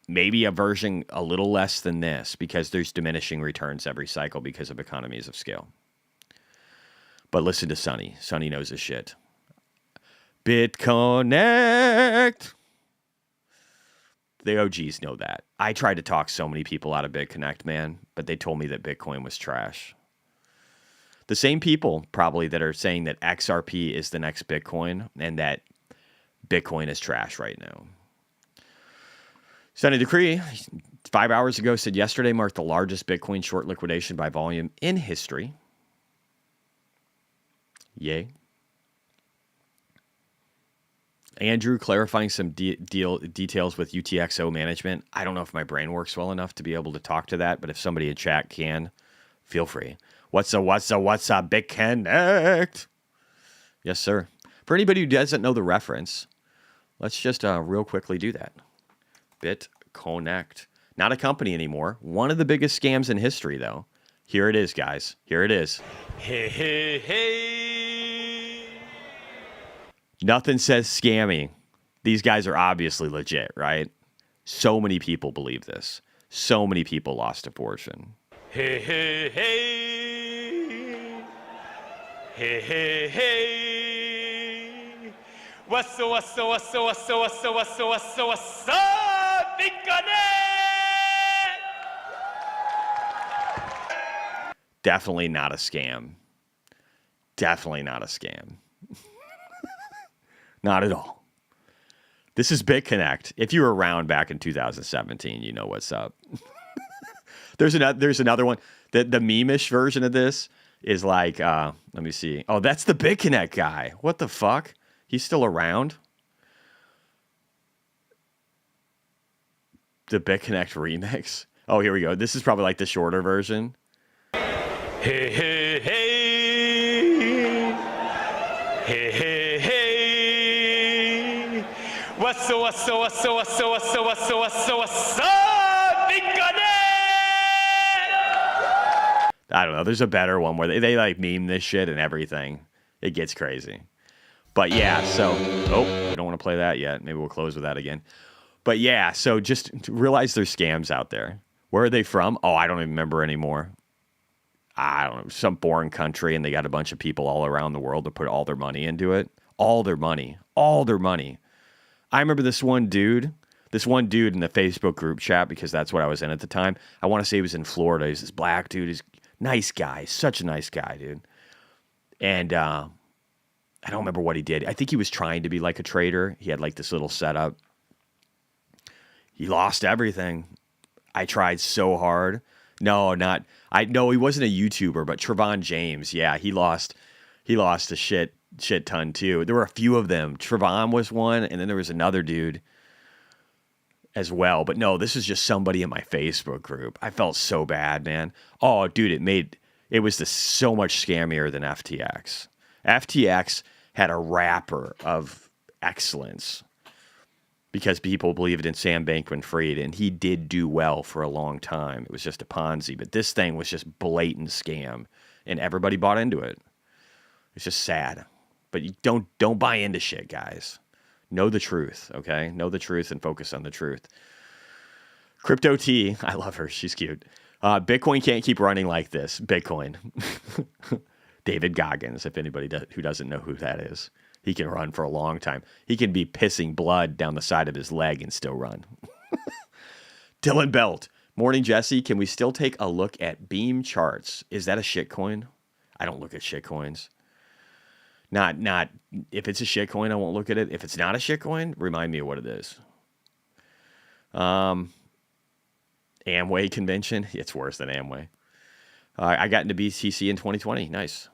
maybe a version a little less than this because there's diminishing returns every cycle because of economies of scale. But listen to Sonny. Sonny knows his shit. BitConnect. The OGs know that. I tried to talk so many people out of BitConnect, man, but they told me that Bitcoin was trash. The same people probably that are saying that XRP is the next Bitcoin and that Bitcoin is trash right now. Sonny Decree, 5 hours ago, said yesterday marked the largest Bitcoin short liquidation by volume in history. Yay. Andrew clarifying some details with UTXO management. I don't know if my brain works well enough to be able to talk to that, but if somebody in chat can, feel free. What's up, BitConnect? Yes, sir. For anybody who doesn't know the reference, let's just real quickly do that. BitConnect. Not a company anymore. One of the biggest scams in history, though. Here it is, guys. Here it is. Hey, hey, hey. Nothing says scammy. These guys are obviously legit, right? So many people believe this. So many people lost a fortune. Hey, hey, hey. Hey, hey, hey. What's up, BitConnect? Definitely not a scam. Definitely not a scam. Not at all. This is BitConnect. If you were around back in 2017, you know what's up. There's another one. The meme-ish version of this is like, let me see. Oh, that's the BitConnect guy. What the fuck? He's still around? The BitConnect remix. Oh, here we go. This is probably like the shorter version. Hey, hey, hey. Hey, hey, hey. What's up, BitConnect? I don't know. There's a better one where they like meme this shit and everything. It gets crazy. But yeah, so, oh, we don't want to play that yet. Maybe we'll close with that again. But yeah, so just realize there's scams out there. Where are they from? Oh, I don't even remember anymore. I don't know, some foreign country, and they got a bunch of people all around the world to put all their money into it. All their money. I remember this one dude in the Facebook group chat, because that's what I was in at the time. I want to say he was in Florida. He's this black dude. He's a nice guy. Such a nice guy, dude. And I don't remember what he did. I think he was trying to be like a trader. He had like this little setup. He lost everything. I tried so hard. No, he wasn't a YouTuber, but Trevon James, yeah, he lost a shit ton too. There were a few of them. Trevon was one, and then there was another dude as well. But no, this is just somebody in my Facebook group. I felt so bad, man. Oh, dude, it was so much scammier than FTX. FTX had a wrapper of excellence because people believed in Sam Bankman-Fried, and he did do well for a long time. It was just a Ponzi, but this thing was just blatant scam, and everybody bought into it. It's just sad. But you don't buy into shit, guys. Know the truth, okay? Know the truth and focus on the truth. Crypto T, I love her. She's cute. Bitcoin can't keep running like this. Bitcoin. David Goggins, if anybody who doesn't know who that is. He can run for a long time. He can be pissing blood down the side of his leg and still run. Dylan Belt. Morning, Jesse. Can we still take a look at Beam charts? Is that a shitcoin? I don't look at shit coins. Not if it's a shit coin, I won't look at it. If it's not a shit coin, remind me of what it is. Amway convention. It's worse than Amway. I got into BTC in 2020. Nice.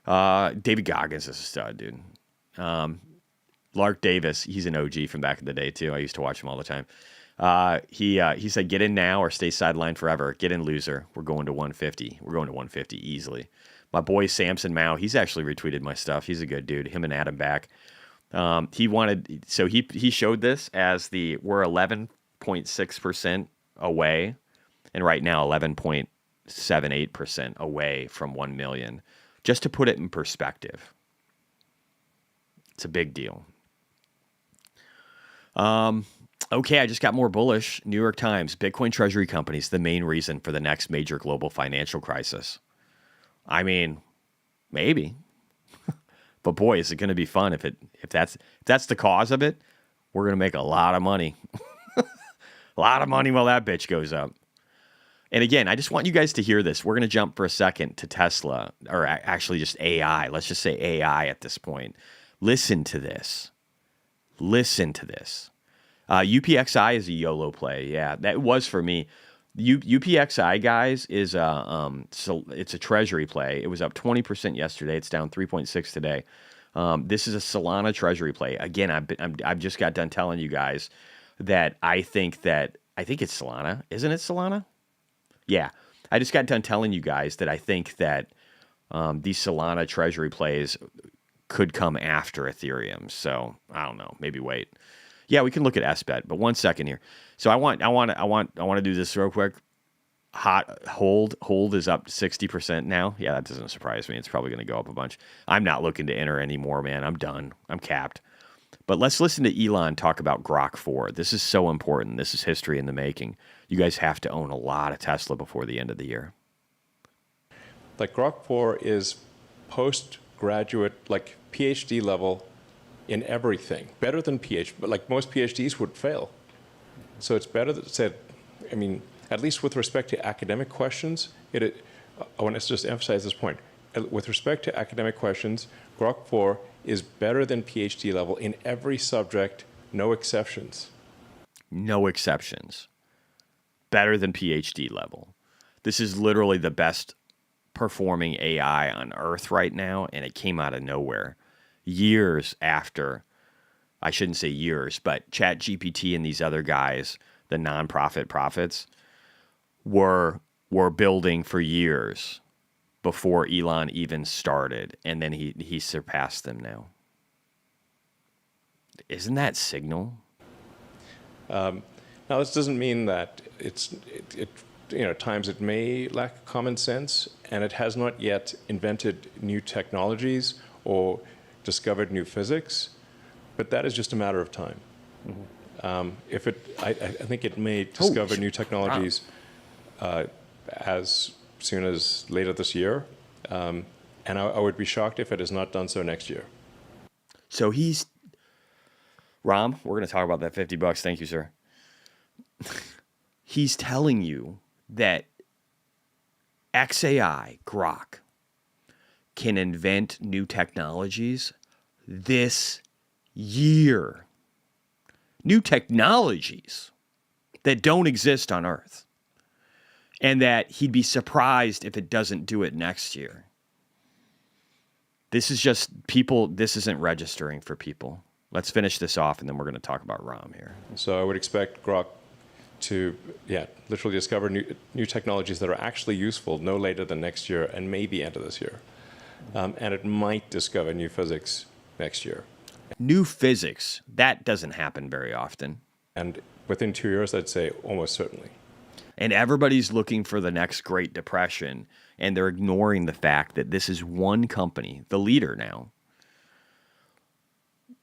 David Goggins is a stud, dude. Lark Davis, he's an OG from back in the day too. I used to watch him all the time. He said, "Get in now or stay sidelined forever. Get in, loser. We're going to 150. We're going to 150 easily." My boy Samson Mao, he's actually retweeted my stuff. He's a good dude. Him and Adam back. He showed this as we're 11.6% away, and right now 11.78% away from 1 million. Just to put it in perspective, it's a big deal. Okay, I just got more bullish. New York Times, Bitcoin treasury companies, the main reason for the next major global financial crisis. I mean, maybe. But boy, is it going to be fun if that's the cause of it. We're going to make a lot of money. A lot of money while that bitch goes up. And again, I just want you guys to hear this. We're going to jump for a second to Tesla, or actually just AI. Let's just say AI at this point. Listen to this. Listen to this. UPXI is a YOLO play. Yeah, that was for me. UPXI, guys, is it's a treasury play. It was up 20% yesterday. It's down 3.6 today. This is a Solana treasury play. Again, I've just got done telling you guys that I think it's Solana. Isn't it Solana? Yeah. I just got done telling you guys that I think that these Solana treasury plays could come after Ethereum. So I don't know. Maybe wait. Yeah, we can look at SBET, but 1 second here. So I want to do this real quick. Hold is up 60% now. Yeah, that doesn't surprise me. It's probably going to go up a bunch. I'm not looking to enter anymore, man. I'm done. I'm capped. But let's listen to Elon talk about Grok 4. This is so important. This is history in the making. You guys have to own a lot of Tesla before the end of the year. Like Grok 4 is postgraduate, like PhD level in everything. Better than PhD, but like most PhDs would fail. So it's better that said, I mean, at least with respect to academic questions, I want to just emphasize this point. With respect to academic questions, Grok 4 is better than PhD level in every subject, no exceptions. No exceptions. Better than PhD level. This is literally the best performing AI on Earth right now, and it came out of nowhere. Years after, I shouldn't say years, but ChatGPT and these other guys, the nonprofit prophets, were building for years before Elon even started, and then he surpassed them now. Isn't that signal? Now, this doesn't mean that at times it may lack common sense, and it has not yet invented new technologies or discovered new physics, but that is just a matter of time. Mm-hmm. I think it may discover new technologies as soon as later this year, and I would be shocked if it has not done so next year. So Rom, we're going to talk about that $50. Thank you, sir. He's telling you that XAI, Grok, can invent new technologies this year. New technologies that don't exist on Earth. And that he'd be surprised if it doesn't do it next year. This is just people, this isn't registering for people. Let's finish this off and then we're going to talk about Rom here. So I would expect Grok to, literally discover new technologies that are actually useful no later than next year and maybe end of this year. And it might discover new physics next year. New physics, that doesn't happen very often. And within 2 years, I'd say almost certainly. And everybody's looking for the next Great Depression, and they're ignoring the fact that this is one company, the leader now,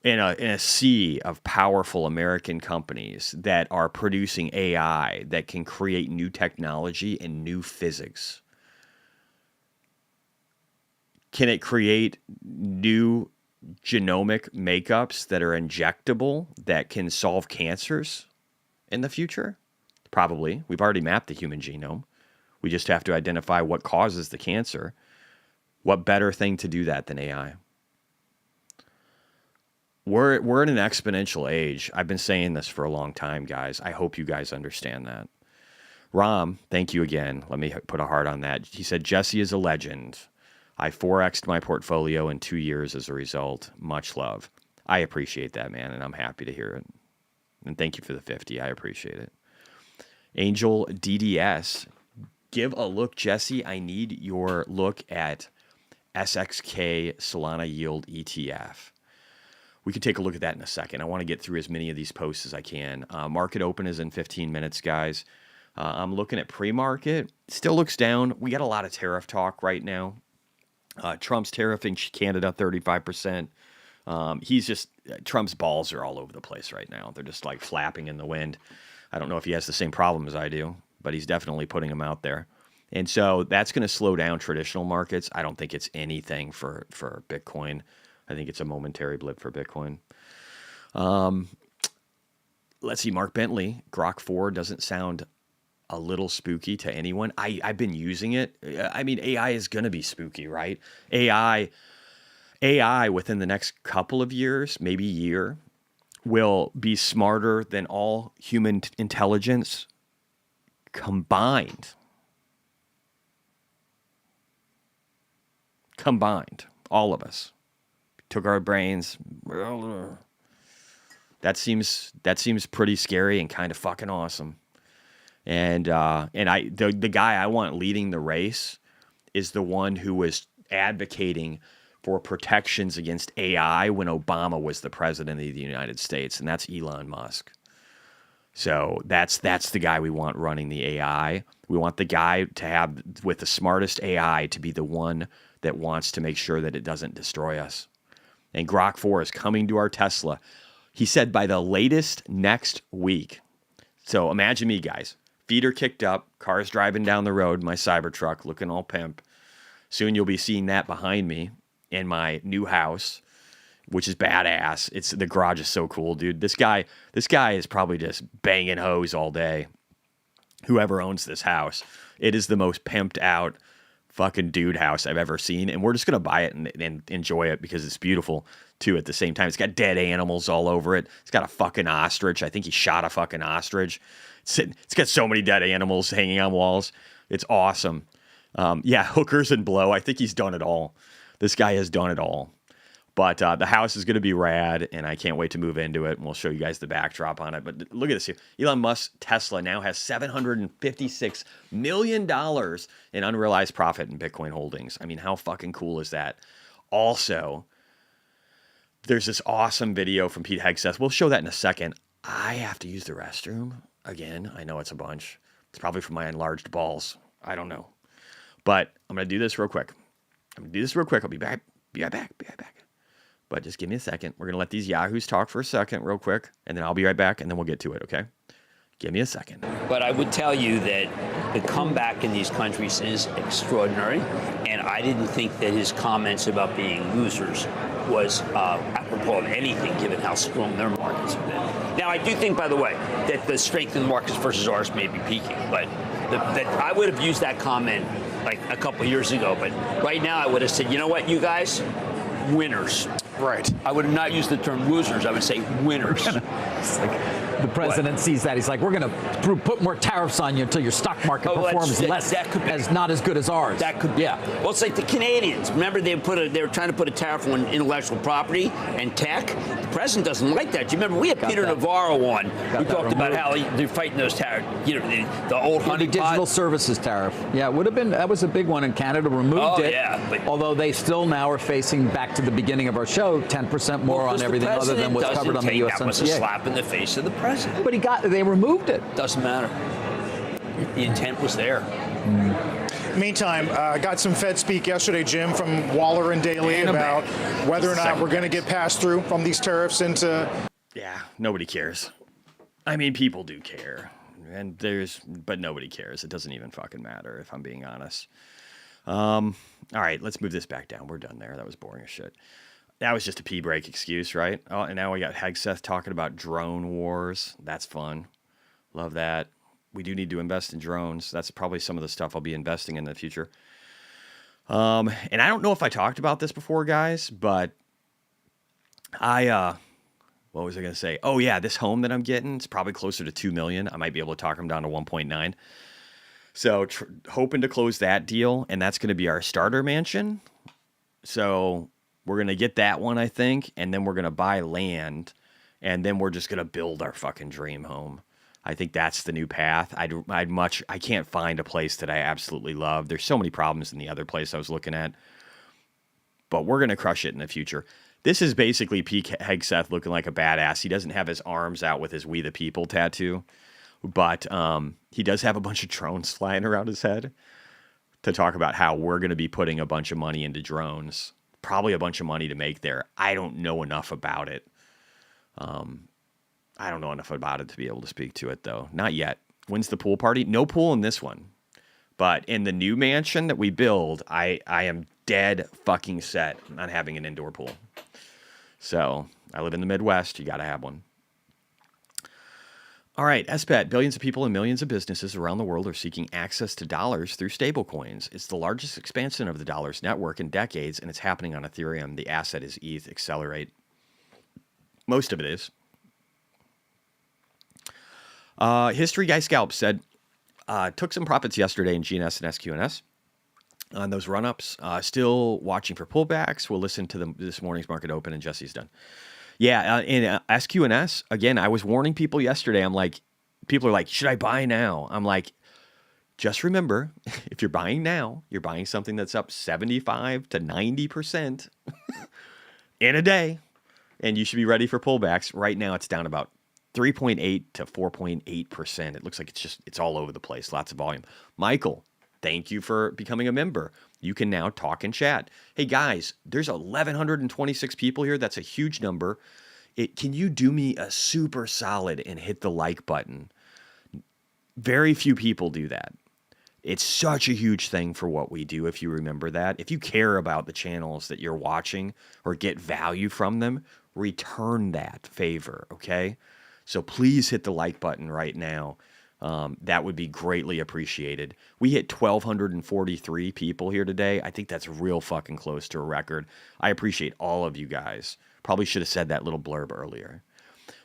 in a sea of powerful American companies that are producing AI that can create new technology and new physics. Can it create new genomic makeups that are injectable that can solve cancers in the future? Probably. We've already mapped the human genome. We just have to identify what causes the cancer. What better thing to do that than AI? We're in an exponential age. I've been saying this for a long time, guys. I hope you guys understand that. Rom, thank you again. Let me put a heart on that. He said, Jesse is a legend. I 4X'd my portfolio in 2 years as a result. Much love. I appreciate that, man, and I'm happy to hear it. And thank you for the 50. I appreciate it. Angel DDS, give a look, Jesse. I need your look at SXK Solana Yield ETF. We can take a look at that in a second. I want to get through as many of these posts as I can. Market open is in 15 minutes, guys. I'm looking at pre-market. Still looks down. We got a lot of tariff talk right now. Trump's tariffing Canada 35%. Trump's balls are all over the place right now. They're just like flapping in the wind. I don't know if he has the same problem as I do, but he's definitely putting them out there. And so that's going to slow down traditional markets. I don't think it's anything for Bitcoin. I think it's a momentary blip for Bitcoin. Let's see, Mark Bentley, Grok 4 doesn't sound a little spooky to anyone. I've been using it. I mean, AI is going to be spooky, right? AI within the next couple of years, maybe year, will be smarter than all human intelligence combined. All of us. Took our brains. That seems pretty scary and kind of fucking awesome. And the guy I want leading the race is the one who was advocating for protections against AI when Obama was the president of the United States, and that's Elon Musk. So that's the guy we want running the AI. We want the guy to have with the smartest AI to be the one that wants to make sure that it doesn't destroy us. And Grok 4 is coming to our Tesla. He said by the latest next week. So imagine me, guys. Feet are kicked up, cars driving down the road, my Cybertruck looking all pimp. Soon you'll be seeing that behind me in my new house, which is badass. The garage is so cool, dude. This guy is probably just banging hoes all day. Whoever owns this house. It is the most pimped out fucking dude house I've ever seen, and we're just gonna buy it and enjoy it because it's beautiful too. At the same time, it's got dead animals all over it. It's got a fucking ostrich. I think he shot a fucking ostrich. It's got so many dead animals hanging on walls. It's awesome. Yeah, hookers and blow. I think he's done it all. This guy has done it all. But the house is going to be rad, and I can't wait to move into it, and we'll show you guys the backdrop on it. But look at this here. Elon Musk's Tesla now has $756 million in unrealized profit in Bitcoin holdings. I mean, how fucking cool is that? Also, there's this awesome video from Pete Hegseth. We'll show that in a second. I have to use the restroom again. I know it's a bunch. It's probably from my enlarged balls. I don't know. But I'm going to do this real quick. I'll be back. Be right back. But just give me a second. We're going to let these yahoos talk for a second real quick, and then I'll be right back, and then we'll get to it, okay? Give me a second. But I would tell you that the comeback in these countries is extraordinary, and I didn't think that his comments about being losers was apropos of anything, given how strong their markets have been. Now, I do think, by the way, that the strength in the markets versus ours may be peaking, but that I would have used that comment like a couple years ago, but right now I would have said, you know what, you guys, winners. Right. I would have not used the term losers. I would say winners. It's like the president sees that. He's like, we're going to put more tariffs on you until your stock market performs not as good as ours. That could be. Yeah. Well, it's like the Canadians. Remember, they were trying to put a tariff on intellectual property and tech. The president doesn't like that. Do you remember we had Peter Navarro on? We talked about how they're fighting those tariffs. You know, the old the digital services tariff. Yeah, it would have been. That was a big one in Canada. Removed it. Yeah. Although they still now are facing, back to the beginning of our show, 10% more on everything other than what's covered on the USMCA. That was a slap in the face of the president. But they removed it. Doesn't matter. The intent was there. Meantime, I got some Fed speak yesterday, Jim, from Waller and Daly about whether or not we're going to get passed through from these tariffs into... Yeah, nobody cares. I mean, people do care. But nobody cares. It doesn't even fucking matter, if I'm being honest. All right, let's move this back down. We're done there. That was boring as shit. That was just a pee break excuse, right? Oh, and now we got Hegseth talking about drone wars. That's fun. Love that. We do need to invest in drones. That's probably some of the stuff I'll be investing in the future. And I don't know if I talked about this before, guys, but what was I going to say? Oh yeah, this home that I'm getting, it's probably closer to 2 million. I might be able to talk them down to 1.9. So hoping to close that deal, and that's going to be our starter mansion. So we're going to get that one, I think, and then we're going to buy land, and then we're just going to build our fucking dream home. I think that's the new path. I can't find a place that I absolutely love. There's so many problems in the other place I was looking at, but we're going to crush it in the future. This is basically Pete Hegseth looking like a badass. He doesn't have his arms out with his We the People tattoo, but he does have a bunch of drones flying around his head to talk about how we're going to be putting a bunch of money into drones. Probably a bunch of money to make there. I don't know enough about it. I don't know enough about it to be able to speak to it, though. Not yet. When's the pool party? No pool in this one. But in the new mansion that we build, I am dead fucking set on having an indoor pool. So I live in the Midwest. You got to have one. All right, SBET. Billions of people and millions of businesses around the world are seeking access to dollars through stablecoins. It's the largest expansion of the dollars network in decades, and it's happening on Ethereum. The asset is ETH Accelerate. Most of it is. History Guy Scalp said, took some profits yesterday in GNS and SQNS on those run-ups. Still watching for pullbacks. We'll listen to this morning's market open, and Jesse's done. Yeah, in SQNS, again, I was warning people yesterday. I'm like, people are like, should I buy now? I'm like, just remember, if you're buying now, you're buying something that's up 75 to 90% in a day, and you should be ready for pullbacks. Right now, it's down about 3.8 to 4.8%. It looks like it's all over the place. Lots of volume. Michael, thank you for becoming a member. You can now talk and chat. Hey guys, there's 1,126 people here. That's a huge number. Can you do me a super solid and hit the like button? Very few people do that. It's such a huge thing for what we do, if you remember that. If you care about the channels that you're watching or get value from them, return that favor, okay? So please hit the like button right now. That would be greatly appreciated. We hit 1,243 people here today. I think that's real fucking close to a record. I appreciate all of you guys. Probably should have said that little blurb earlier.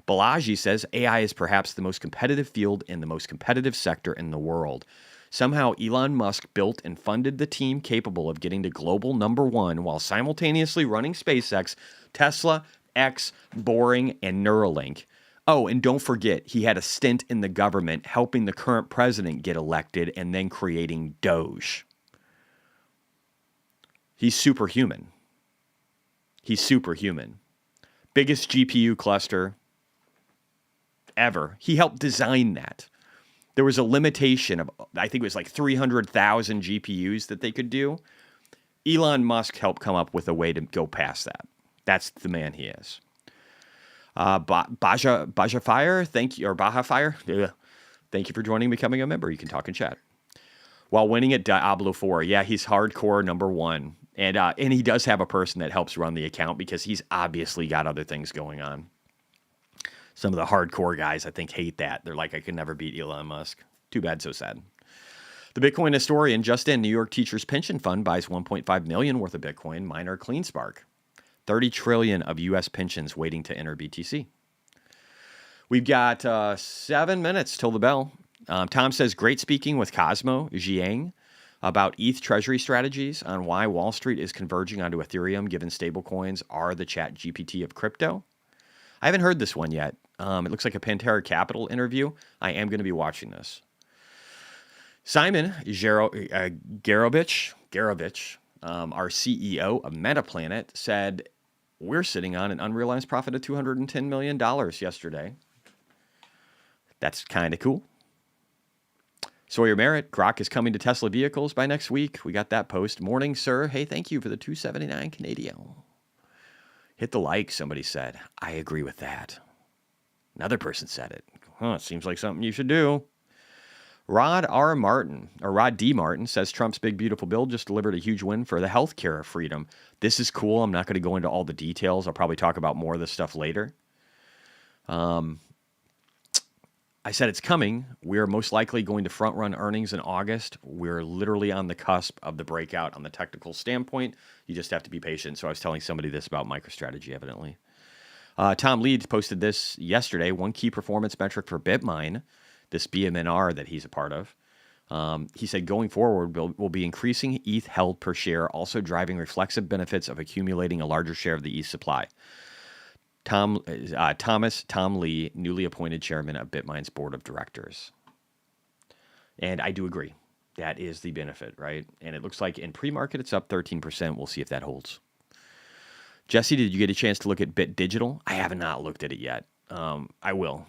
Balaji says, AI is perhaps the most competitive field in the most competitive sector in the world. Somehow Elon Musk built and funded the team capable of getting to global #1 while simultaneously running SpaceX, Tesla, X, Boring, and Neuralink. Oh, and don't forget, he had a stint in the government helping the current president get elected and then creating Doge. He's superhuman. He's superhuman. Biggest GPU cluster ever. He helped design that. There was a limitation of, I think it was like 300,000 GPUs that they could do. Elon Musk helped come up with a way to go past that. That's the man he is. Baja Fire, thank you, or Baja Fire, thank you for joining, becoming a member. You can talk and chat while winning at Diablo 4. Yeah, he's hardcore #1, and he does have a person that helps run the account because he's obviously got other things going on. Some of the hardcore guys, I think, hate that. They're like, I could never beat Elon Musk. Too bad, so sad. The Bitcoin historian just in, New York Teachers Pension Fund buys 1.5 million worth of Bitcoin. Miner CleanSpark. 30 trillion of U.S. pensions waiting to enter BTC. We've got 7 minutes till the bell. Tom says, great speaking with Cosmo Jiang about ETH treasury strategies on why Wall Street is converging onto Ethereum given stablecoins are the chat GPT of crypto. I haven't heard this one yet. It looks like a Pantera Capital interview. I am going to be watching this. Simon Garovich, our CEO of MetaPlanet, said, we're sitting on an unrealized profit of $210 million yesterday. That's kind of cool. Sawyer Merritt, Grok is coming to Tesla vehicles by next week. We got that post. Morning, sir. Hey, thank you for the $2.79 Canadian. Hit the like, somebody said. I agree with that. Another person said it. It seems like something you should do. Rod D. Martin says Trump's big, beautiful bill just delivered a huge win for the healthcare freedom. This is cool. I'm not going to go into all the details. I'll probably talk about more of this stuff later. I said it's coming. We're most likely going to front run earnings in August. We're literally on the cusp of the breakout on the technical standpoint. You just have to be patient. So I was telling somebody this about MicroStrategy, evidently. Tom Leeds posted this yesterday. One key performance metric for Bitmine, this BMNR that he's a part of. He said going forward, we'll be increasing ETH held per share, also driving reflexive benefits of accumulating a larger share of the ETH supply. Tom Lee, newly appointed chairman of Bitmine's board of directors. And I do agree. That is the benefit, right? And it looks like in pre-market, it's up 13%. We'll see if that holds. Jesse, did you get a chance to look at Bit Digital? I have not looked at it yet. I will.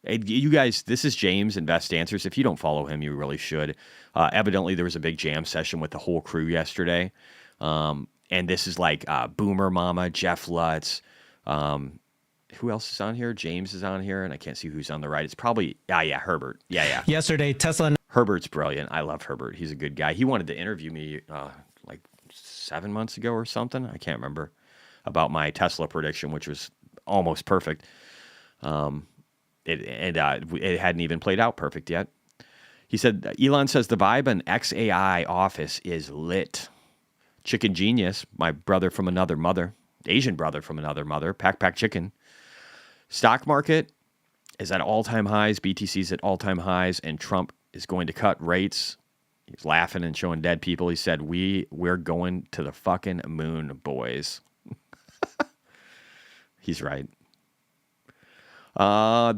Hey, you guys, this is James, Invest Answers. If you don't follow him, you really should. Evidently, there was a big jam session with the whole crew yesterday. And this is like Boomer Mama, Jeff Lutz. Who else is on here? James is on here, and I can't see who's on the right. It's probably, Herbert. Yeah. Yesterday, Tesla. Herbert's brilliant. I love Herbert. He's a good guy. He wanted to interview me like 7 months ago or something. I can't remember. About my Tesla prediction, which was almost perfect. It hadn't even played out perfect yet. He said, Elon says the vibe in XAI office is lit. Chicken Genius, my brother from another mother, Asian brother from another mother, Pack Chicken. Stock market is at all-time highs. BTC's at all-time highs, and Trump is going to cut rates. He's laughing and showing dead people. He said, we're going to the fucking moon, boys. He's right.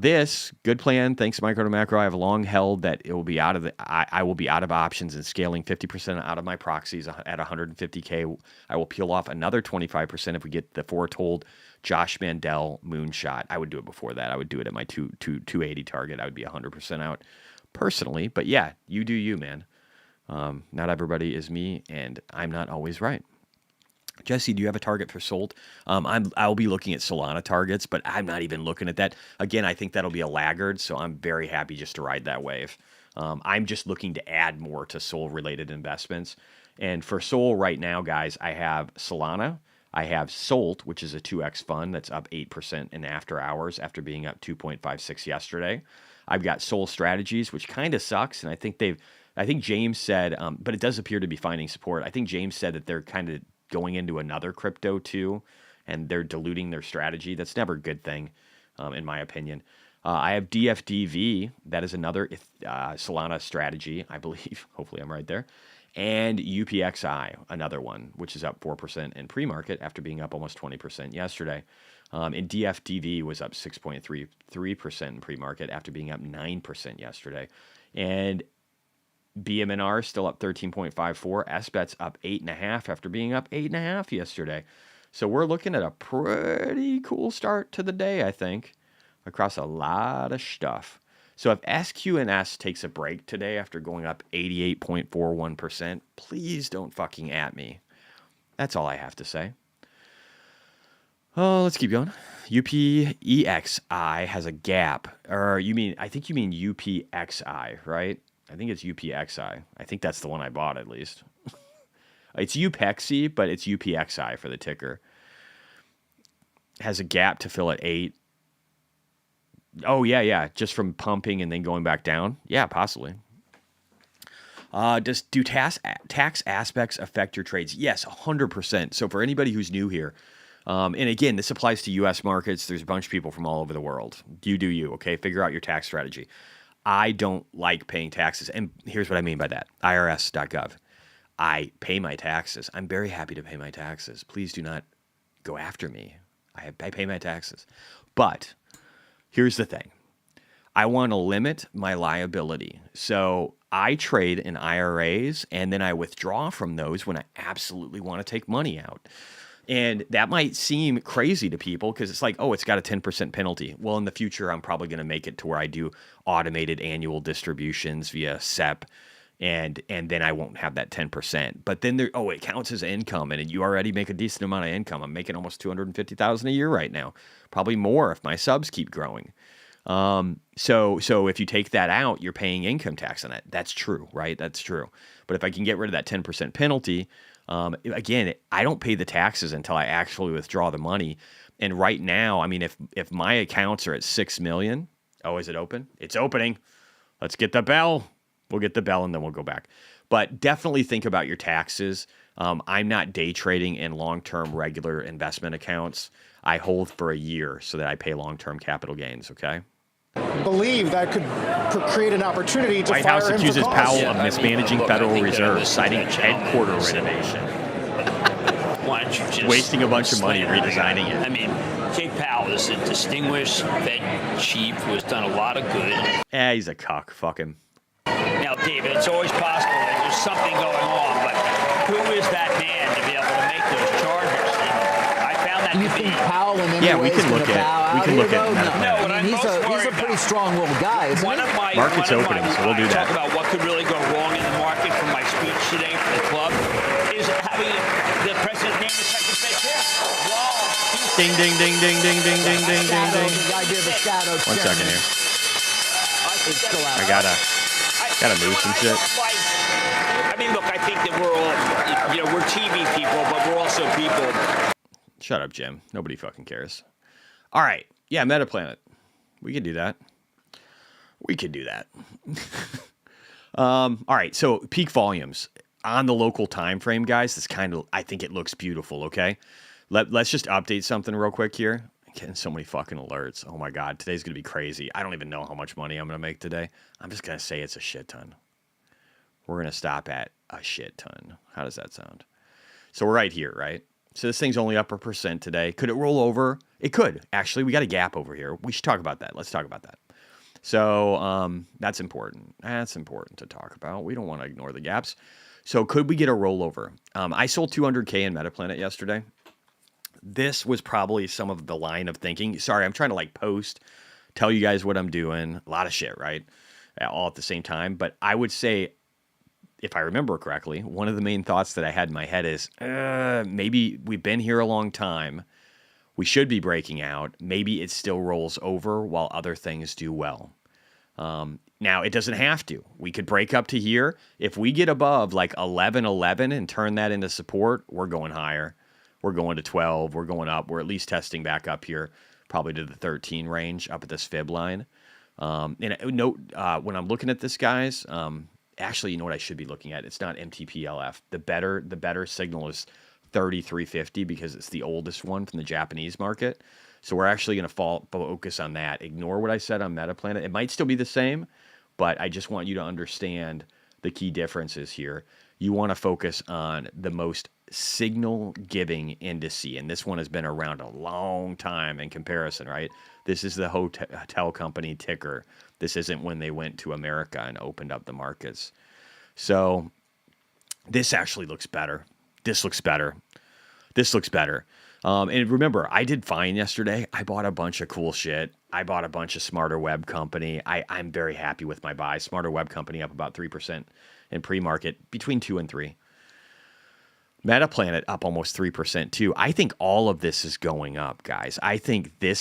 This good plan. Thanks, Micro to Macro. I have long held that it will be out of the. I will be out of options and scaling 50% out of my proxies at 150K. I will peel off another 25% if we get the foretold Josh Mandel moonshot. I would do it before that. I would do it at my 280 target. I would be 100% out personally. But yeah, you do you, man. Not everybody is me, and I'm not always right. Jesse, do you have a target for Solt? I'll be looking at Solana targets, but I'm not even looking at that. Again, I think that'll be a laggard, so I'm very happy just to ride that wave. I'm just looking to add more to Sol-related investments. And for Sol right now, guys, I have Solana. I have Solt, which is a 2X fund that's up 8% in after hours after being up 2.56 yesterday. I've got Sol Strategies, which kind of sucks, and I think James said, but it does appear to be finding support. I think James said that they're kind of going into another crypto too, and they're diluting their strategy. That's never a good thing, in my opinion. I have DFDV. That is another Solana strategy, I believe. Hopefully I'm right there. And UPXI, another one, which is up 4% in pre-market after being up almost 20% yesterday. And DFDV was up 6.33% in pre-market after being up 9% yesterday. And BMNR still up 13.54. SBET's up 8.5 after being up 8.5 yesterday. So we're looking at a pretty cool start to the day, I think, across a lot of stuff. So if SQNS takes a break today after going up 88.41%, please don't fucking at me. That's all I have to say. Oh, let's keep going. UPEXI has a gap. I think you mean UPXI, right? I think it's UPXI. I think that's the one I bought, at least. It's UPEXI, but it's UPXI for the ticker. Has a gap to fill at 8. Oh, yeah. Just from pumping and then going back down? Yeah, possibly. Do tax aspects affect your trades? Yes, 100%. So for anybody who's new here, and again, this applies to U.S. markets. There's a bunch of people from all over the world. You do you, okay? Figure out your tax strategy. I don't like paying taxes. And here's what I mean by that. IRS.gov. I pay my taxes. I'm very happy to pay my taxes. Please do not go after me. I pay my taxes. But here's the thing. I want to limit my liability. So I trade in IRAs, and then I withdraw from those when I absolutely want to take money out. And that might seem crazy to people because it's like, oh, it's got a 10% penalty. Well, in the future, I'm probably going to make it to where I do automated annual distributions via SEP, and then I won't have that 10%. But then it counts as income, and you already make a decent amount of income. I'm making almost $250,000 a year right now, probably more if my subs keep growing. So if you take that out, you're paying income tax on it. That's true, right? That's true. But if I can get rid of that 10% penalty, again, I don't pay the taxes until I actually withdraw the money. And right now, I mean, if my accounts are at 6 million, Oh, is it open? It's opening. Let's get the bell. We'll get the bell and then we'll go back. But definitely think about your taxes. I'm not day trading in long-term regular investment accounts. I hold for a year so that I pay long-term capital gains, okay? Believe that could create an opportunity to White fire House him for accuses cause. Powell Yeah, of I mean, mismanaging look, I Federal think that Reserve, this citing gentleman headquarter is- renovation. Why don't you just Wasting a bunch of money slander the guy? redesigning it. I mean, Jay Powell is a distinguished Fed chief who has done a lot of good. He's a cuck. Fuck him. Now, David, it's always possible that there's something going on, but who is that man to be able to make those charges? And I found that Do you to be. think Powell in any Yeah, we way is can going look to at- bow we out can here, look at though? Meta No, what I I'm mean, most he's worried a pretty about- strong-willed guy, isn't One he? of my Market's one of opening, my, so we'll do talk that. about what could really go wrong in the market from my speech today for the club is having the president name the second Fed chair. Wow. Ding, ding, ding, ding, ding, ding, ding, ding, ding, Shadow, ding. the idea of a shadow One chairman second here. is still out. I gotta move some shit. I mean, look, I think that we're all, we're TV people, but we're also people. Shut up, Jim. Nobody fucking cares. All right. Yeah, Metaplanet. We could do that. We could do that. All right. So peak volumes on the local time frame, guys. This kind of, I think it looks beautiful. Okay. Let's just update something real quick here. I'm getting so many fucking alerts. Oh my God. Today's going to be crazy. I don't even know how much money I'm going to make today. I'm just going to say it's a shit ton. We're going to stop at a shit ton. How does that sound? So we're right here, right? So this thing's only up 1% today. Could it roll over? It could. Actually, we got a gap over here. We should talk about that. Let's talk about that. So that's important. That's important to talk about. We don't want to ignore the gaps. So could we get a rollover? I sold 200K in Metaplanet yesterday. This was probably some of the line of thinking. Sorry, I'm trying to like post, tell you guys what I'm doing. A lot of shit, right? All at the same time. But I would say, if I remember correctly, one of the main thoughts that I had in my head is maybe we've been here a long time. We should be breaking out. Maybe it still rolls over while other things do well. Now, it doesn't have to. We could break up to here. If we get above like 11.11 and turn that into support, we're going higher. We're going to 12. We're going up. We're at least testing back up here, probably to the 13 range up at this fib line. And note, when I'm looking at this, guys, actually, you know what I should be looking at? It's not MTPLF. The better signal is 3350 because it's the oldest one from the Japanese market. So we're actually going to focus on that. Ignore what I said on Metaplanet. It might still be the same, but I just want you to understand the key differences here. You want to focus on the most signal-giving indice, and this one has been around a long time in comparison, right? This is the hotel company ticker. This isn't when they went to America and opened up the markets. So this actually looks better. This looks better. This looks better. And remember, I did fine yesterday. I bought a bunch of cool shit. I bought a bunch of Smarter Web Company. I'm very happy with my buy. Smarter Web Company up about 3% in pre-market, between 2 and 3. Metaplanet up almost 3% too. I think all of this is going up, guys. I think I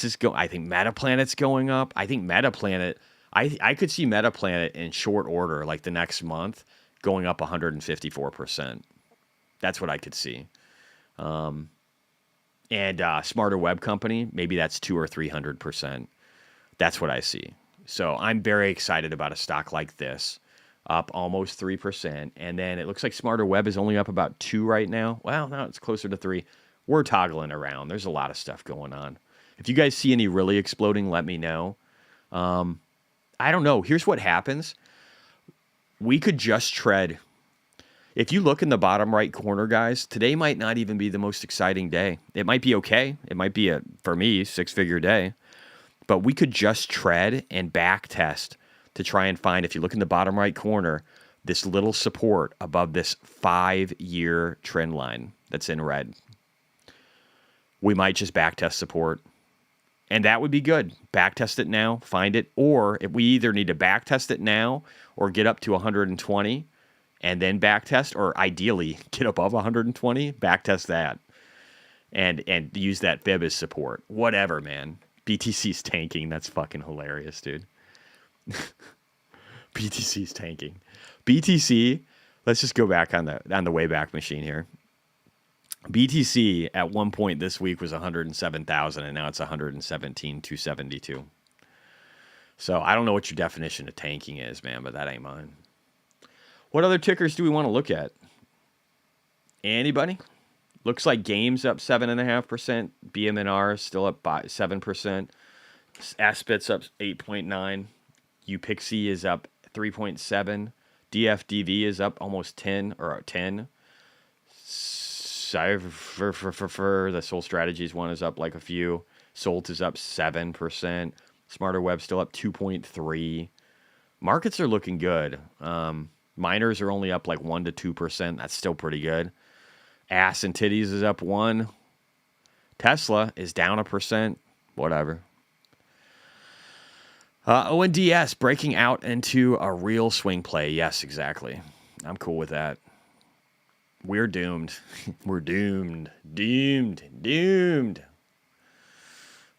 think Metaplanet's going up. I think Metaplanet, I could see Metaplanet in short order, like the next month, going up 154%. That's what I could see. And Smarter Web Company, maybe that's 200 or 300%. That's what I see. So I'm very excited about a stock like this, up almost 3%. And then it looks like Smarter Web is only up about 2 right now. Well, now it's closer to 3. We're toggling around. There's a lot of stuff going on. If you guys see any really exploding, let me know. I don't know. Here's what happens. We could just tread. If you look in the bottom right corner, guys, today might not even be the most exciting day. It might be okay. It might be, for me, 6-figure day. But we could just tread and back test to try and find, if you look in the bottom right corner, this little support above this 5-year trend line that's in red. We might just back test support. And that would be good. Back test it now, find it. Or if we either need to back test it now or get up to 120 and then back test, or ideally get above 120, back test that. And use that fib as support. Whatever, man. BTC's tanking. That's fucking hilarious, dude. BTC's tanking. BTC, let's just go back on the Wayback Machine here. BTC at one point this week was 107,000 and now it's 117,272. So I don't know what your definition of tanking is, man, but that ain't mine. What other tickers do we want to look at? Anybody? Looks like Games up 7.5%. BMNR is still up by 7%. Aspit's up 8.9. Upixi is up 3.7. DFDV is up almost 10 or 10. The Soul Strategies one is up like a few. Solt is up 7%. Smarter Web still up 2.3. Markets are looking good. Miners are only up like 1 to 2%. That's still pretty good. Ass and Titties is up 1. Tesla is down 1%. Whatever. ONDS breaking out into a real swing play. Yes, exactly. I'm cool with that. We're doomed. We're doomed. Doomed.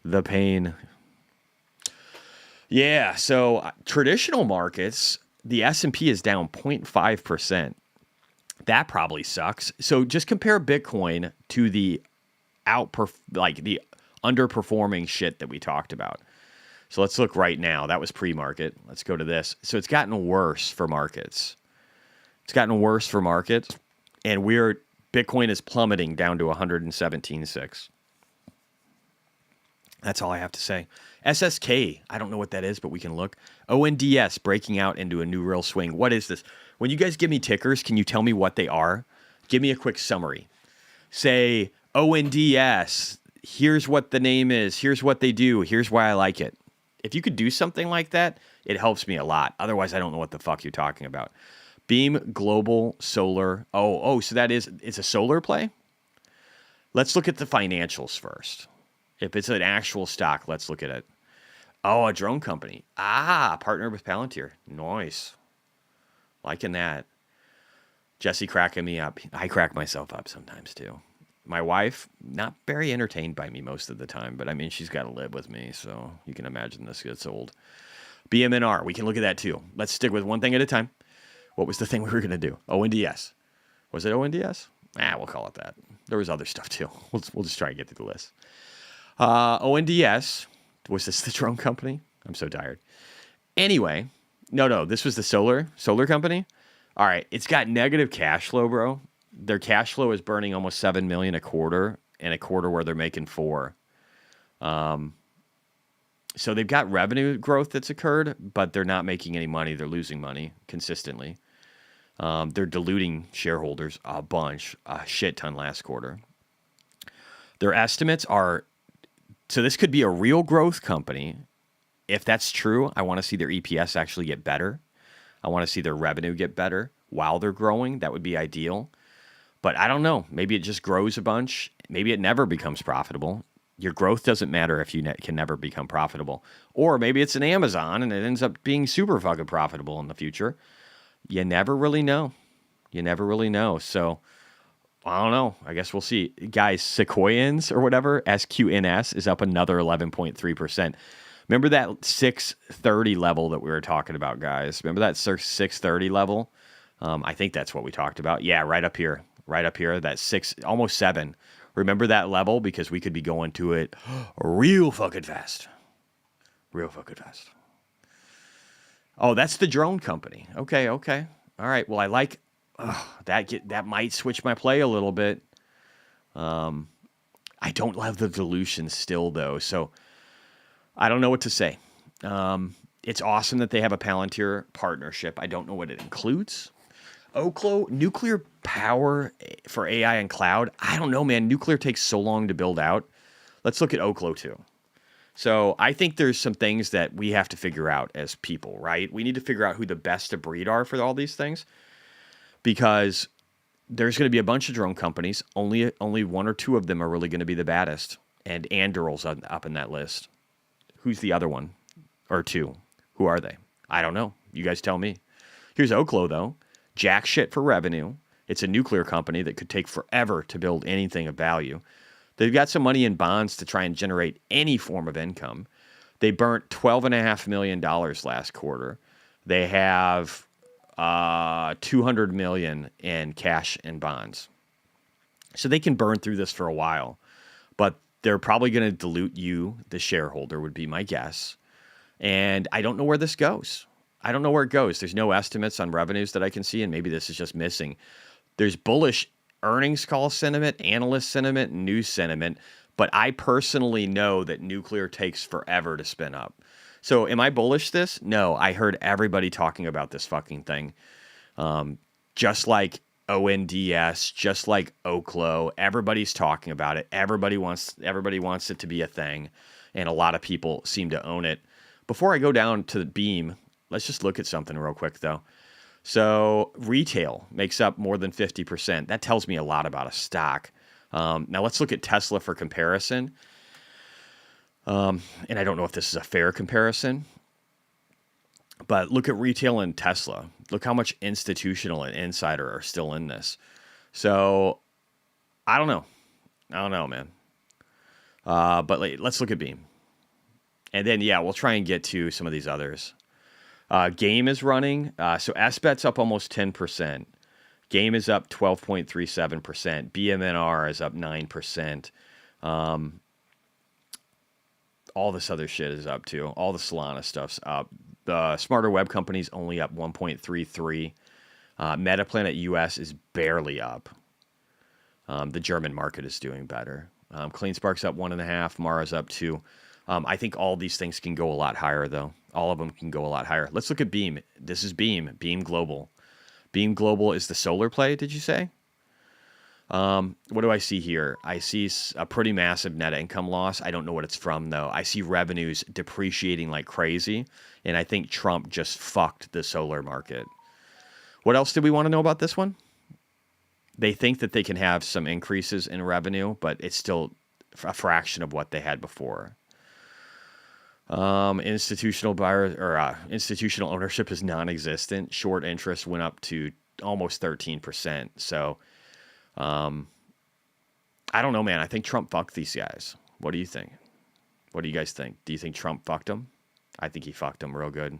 The pain. Yeah, so traditional markets, the S&P is down 0.5%. That probably sucks. So just compare Bitcoin to the the underperforming shit that we talked about. So let's look right now. That was pre-market. Let's go to this. So it's gotten worse for markets. And Bitcoin is plummeting down to 117.6. That's all I have to say. SSK, I don't know what that is, but we can look. ONDS breaking out into a new real swing. What is this? When you guys give me tickers, can you tell me what they are? Give me a quick summary. Say, ONDS, here's what the name is. Here's what they do. Here's why I like it. If you could do something like that, it helps me a lot. Otherwise, I don't know what the fuck you're talking about. Beam Global Solar. So it's a solar play? Let's look at the financials first. If it's an actual stock, let's look at it. Oh, a drone company. Partnered with Palantir. Nice. Liking that. Jesse cracking me up. I crack myself up sometimes too. My wife, not very entertained by me most of the time, but I mean, she's got to live with me, so you can imagine this gets old. BMNR, we can look at that too. Let's stick with one thing at a time. What was the thing we were going to do? ONDS. Was it ONDS? We'll call it that. There was other stuff too. We'll just try and get through the list. ONDS. Was this the drone company? I'm so tired. Anyway, no, this was the solar company. All right, it's got negative cash flow, bro. Their cash flow is burning almost $7 million a quarter, in a quarter where they're making $4 million. So they've got revenue growth that's occurred, but they're not making any money. They're losing money consistently. They're diluting shareholders a shit ton last quarter. Their estimates are, so this could be a real growth company. If that's true, I want to see their EPS actually get better. I want to see their revenue get better while they're growing. That would be ideal. But I don't know. Maybe it just grows a bunch. Maybe it never becomes profitable. Your growth doesn't matter if you can never become profitable. Or maybe it's an Amazon and it ends up being super fucking profitable in the future. You never really know. So I don't know. I guess we'll see. Guys, Sequoians or whatever, SQNS is up another 11.3%. Remember that 630 level that we were talking about, guys? Remember that 630 level? I think that's what we talked about. Yeah, right up here. That 6, almost 7. Remember that level? Because we could be going to it real fucking fast. Oh, that's the drone company. Okay. All right. Well, I like that might switch my play a little bit. I don't love the dilution still, though. So I don't know what to say. It's awesome that they have a Palantir partnership. I don't know what it includes. Oklo, nuclear power for AI and cloud. I don't know, man. Nuclear takes so long to build out. Let's look at Oklo too. So I think there's some things that we have to figure out as people, right? We need to figure out who the best of breed are for all these things, because there's going to be a bunch of drone companies. Only one or two of them are really going to be the baddest, and Anduril's up in that list. Who's the other one or two? Who are they? I don't know. You guys tell me. Here's Oklo though. Jack shit for revenue. It's a nuclear company that could take forever to build anything of value. They've got some money in bonds to try and generate any form of income. They burnt $12.5 million last quarter. They have $200 million in cash and bonds. So they can burn through this for a while. But they're probably going to dilute you, the shareholder, would be my guess. And I don't know where this goes. I don't know where it goes. There's no estimates on revenues that I can see, and maybe this is just missing. There's bullish earnings call sentiment, analyst sentiment, and news sentiment, but I personally know that nuclear takes forever to spin up. So am I bullish this? No, I heard everybody talking about this fucking thing. Just like ONDS, just like Oklo, everybody's talking about it. Everybody wants it to be a thing, and a lot of people seem to own it. Before I go down to the beam, let's just look at something real quick though. So retail makes up more than 50%. That tells me a lot about a stock. Now let's look at Tesla for comparison. And I don't know if this is a fair comparison, but look at retail and Tesla. Look how much institutional and insider are still in this. So I don't know. Man. But let's look at Beam. And then, yeah, we'll try and get to some of these others. Game is running. So SBET's up almost 10%. Game is up 12.37%. BMNR is up 9%. All this other shit is up too. All the Solana stuff's up. The Smarter Web Company's only up 1.33. Metaplanet US is barely up. The German market is doing better. CleanSpark's up 1.5. Mara's up 2. I think all these things can go a lot higher, though. All of them can go a lot higher. Let's look at Beam. This is Beam. Beam Global. Beam Global is the solar play, did you say? What do I see here? I see a pretty massive net income loss. I don't know what it's from, though. I see revenues depreciating like crazy, and I think Trump just fucked the solar market. What else did we want to know about this one? They think that they can have some increases in revenue, but it's still a fraction of what they had before. Institutional buyers or institutional ownership is non-existent. Short interest went up to almost 13%. So, I don't know, man. I think Trump fucked these guys. What do you think? What do you guys think? Do you think Trump fucked them? I think he fucked them real good.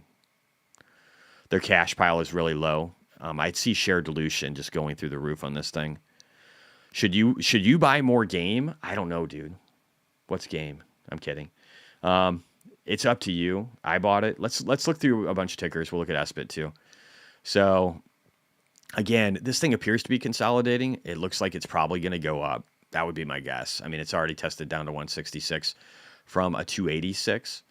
Their cash pile is really low. I'd see share dilution just going through the roof on this thing. Should you buy more Game? I don't know, dude. What's Game? I'm kidding. It's up to you. I bought it. Let's look through a bunch of tickers. We'll look at SBIT too. So again, this thing appears to be consolidating. It looks like it's probably going to go up. That would be my guess. I mean, it's already tested down to 166 from a 286.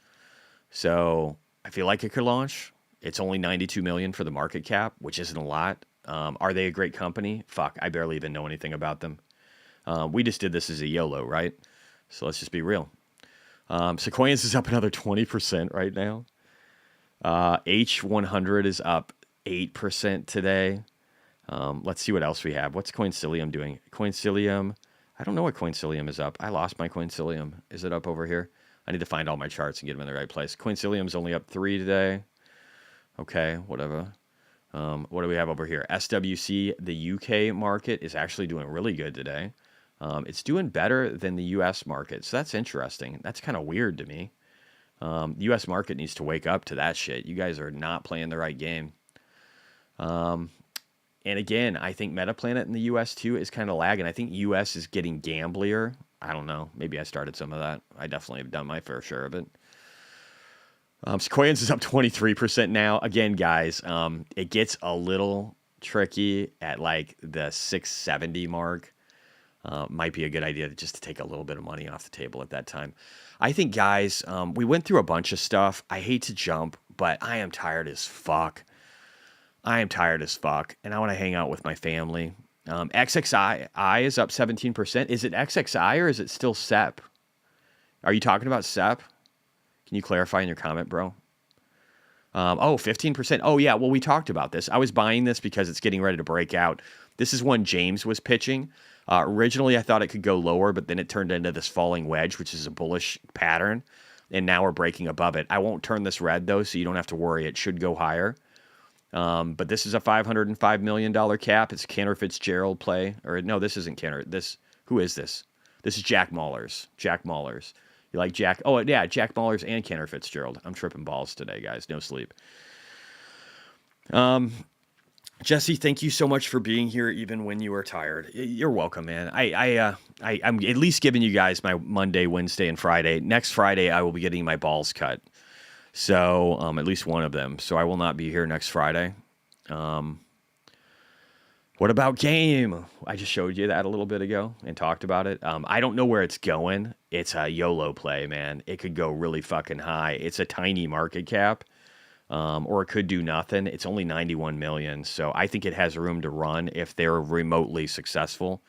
So I feel like it could launch. It's only 92 million for the market cap, which isn't a lot. Are they a great company? Fuck, I barely even know anything about them. We just did this as a YOLO, right? So let's just be real. Sequoians is up another 20% right now. H100 is up 8% today. Let's see what else we have. What's Coincilium doing? Coincilium, I don't know what Coincilium is up. I lost my Coincilium. Is it up over here? I need to find all my charts and get them in the right place. Coincilium's only up 3 today. Okay, whatever. What do we have over here? SWC, the UK market, is actually doing really good today. It's doing better than the US market, so that's interesting. That's kind of weird to me. The US market needs to wake up to that shit. You guys are not playing the right game. And again, I think Metaplanet in the US too is kind of lagging. I think US is getting gamblier. I don't know. Maybe I started some of that. I definitely have done my fair share of it. Sequoians is up 23% now. Again, guys, it gets a little tricky at like the 670 mark. Might be a good idea just to take a little bit of money off the table at that time. I think, guys, we went through a bunch of stuff. I hate to jump, but I am tired as fuck. And I want to hang out with my family. XXI is up 17%. Is it XXI or is it still SEP? Are you talking about SEP? Can you clarify in your comment, bro? 15%. Oh, yeah. Well, we talked about this. I was buying this because it's getting ready to break out. This is one James was pitching. Originally, I thought it could go lower, but then it turned into this falling wedge, which is a bullish pattern. And now we're breaking above it. I won't turn this red, though, so you don't have to worry. It should go higher. But this is a $505 million cap. It's Cantor Fitzgerald play. Or no, this isn't Cantor. Who is this? This is Jack Mallers. Jack Mallers. You like Jack? Oh, yeah, Jack Mallers and Cantor Fitzgerald. I'm tripping balls today, guys. No sleep. Jesse, thank you so much for being here, even when you are tired. You're welcome, man. I'm at least giving you guys my Monday, Wednesday, and Friday. Next Friday, I will be getting my balls cut. So at least one of them. So I will not be here next Friday. What about game? I just showed you that a little bit ago and talked about it. I don't know where it's going. It's a YOLO play, man. It could go really fucking high. It's a tiny market cap, or it could do nothing. It's only 91 million, so I think it has room to run if they're remotely successful.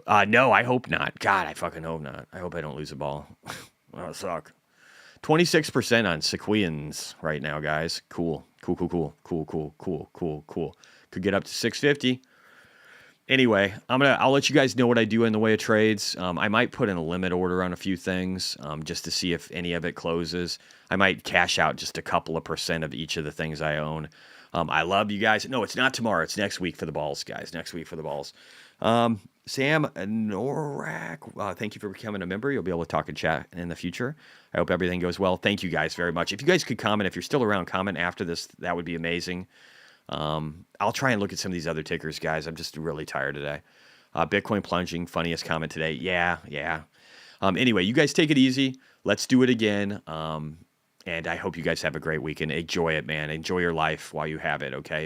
No, I hope not. God, I fucking hope not. I hope I don't lose a ball. That'll suck. 26% on Sequoians right now, guys. Cool. Could get up to 650. Anyway, I'll let you guys know what I do in the way of trades. I might put in a limit order on a few things just to see if any of it closes. I might cash out just a couple of percent of each of the things I own. I love you guys. No, it's not tomorrow. It's next week for the balls, guys. Next week for the balls. Sam Norak, thank you for becoming a member. You'll be able to talk and chat in the future. I hope everything goes well. Thank you guys very much. If you guys could comment, if you're still around, comment after this. That would be amazing. I'll try and look at some of these other tickers, guys. I'm just really tired today. Bitcoin plunging, funniest comment today. Yeah. Anyway, you guys take it easy. Let's do it again. And I hope you guys have a great weekend. Enjoy it, man. Enjoy your life while you have it, okay?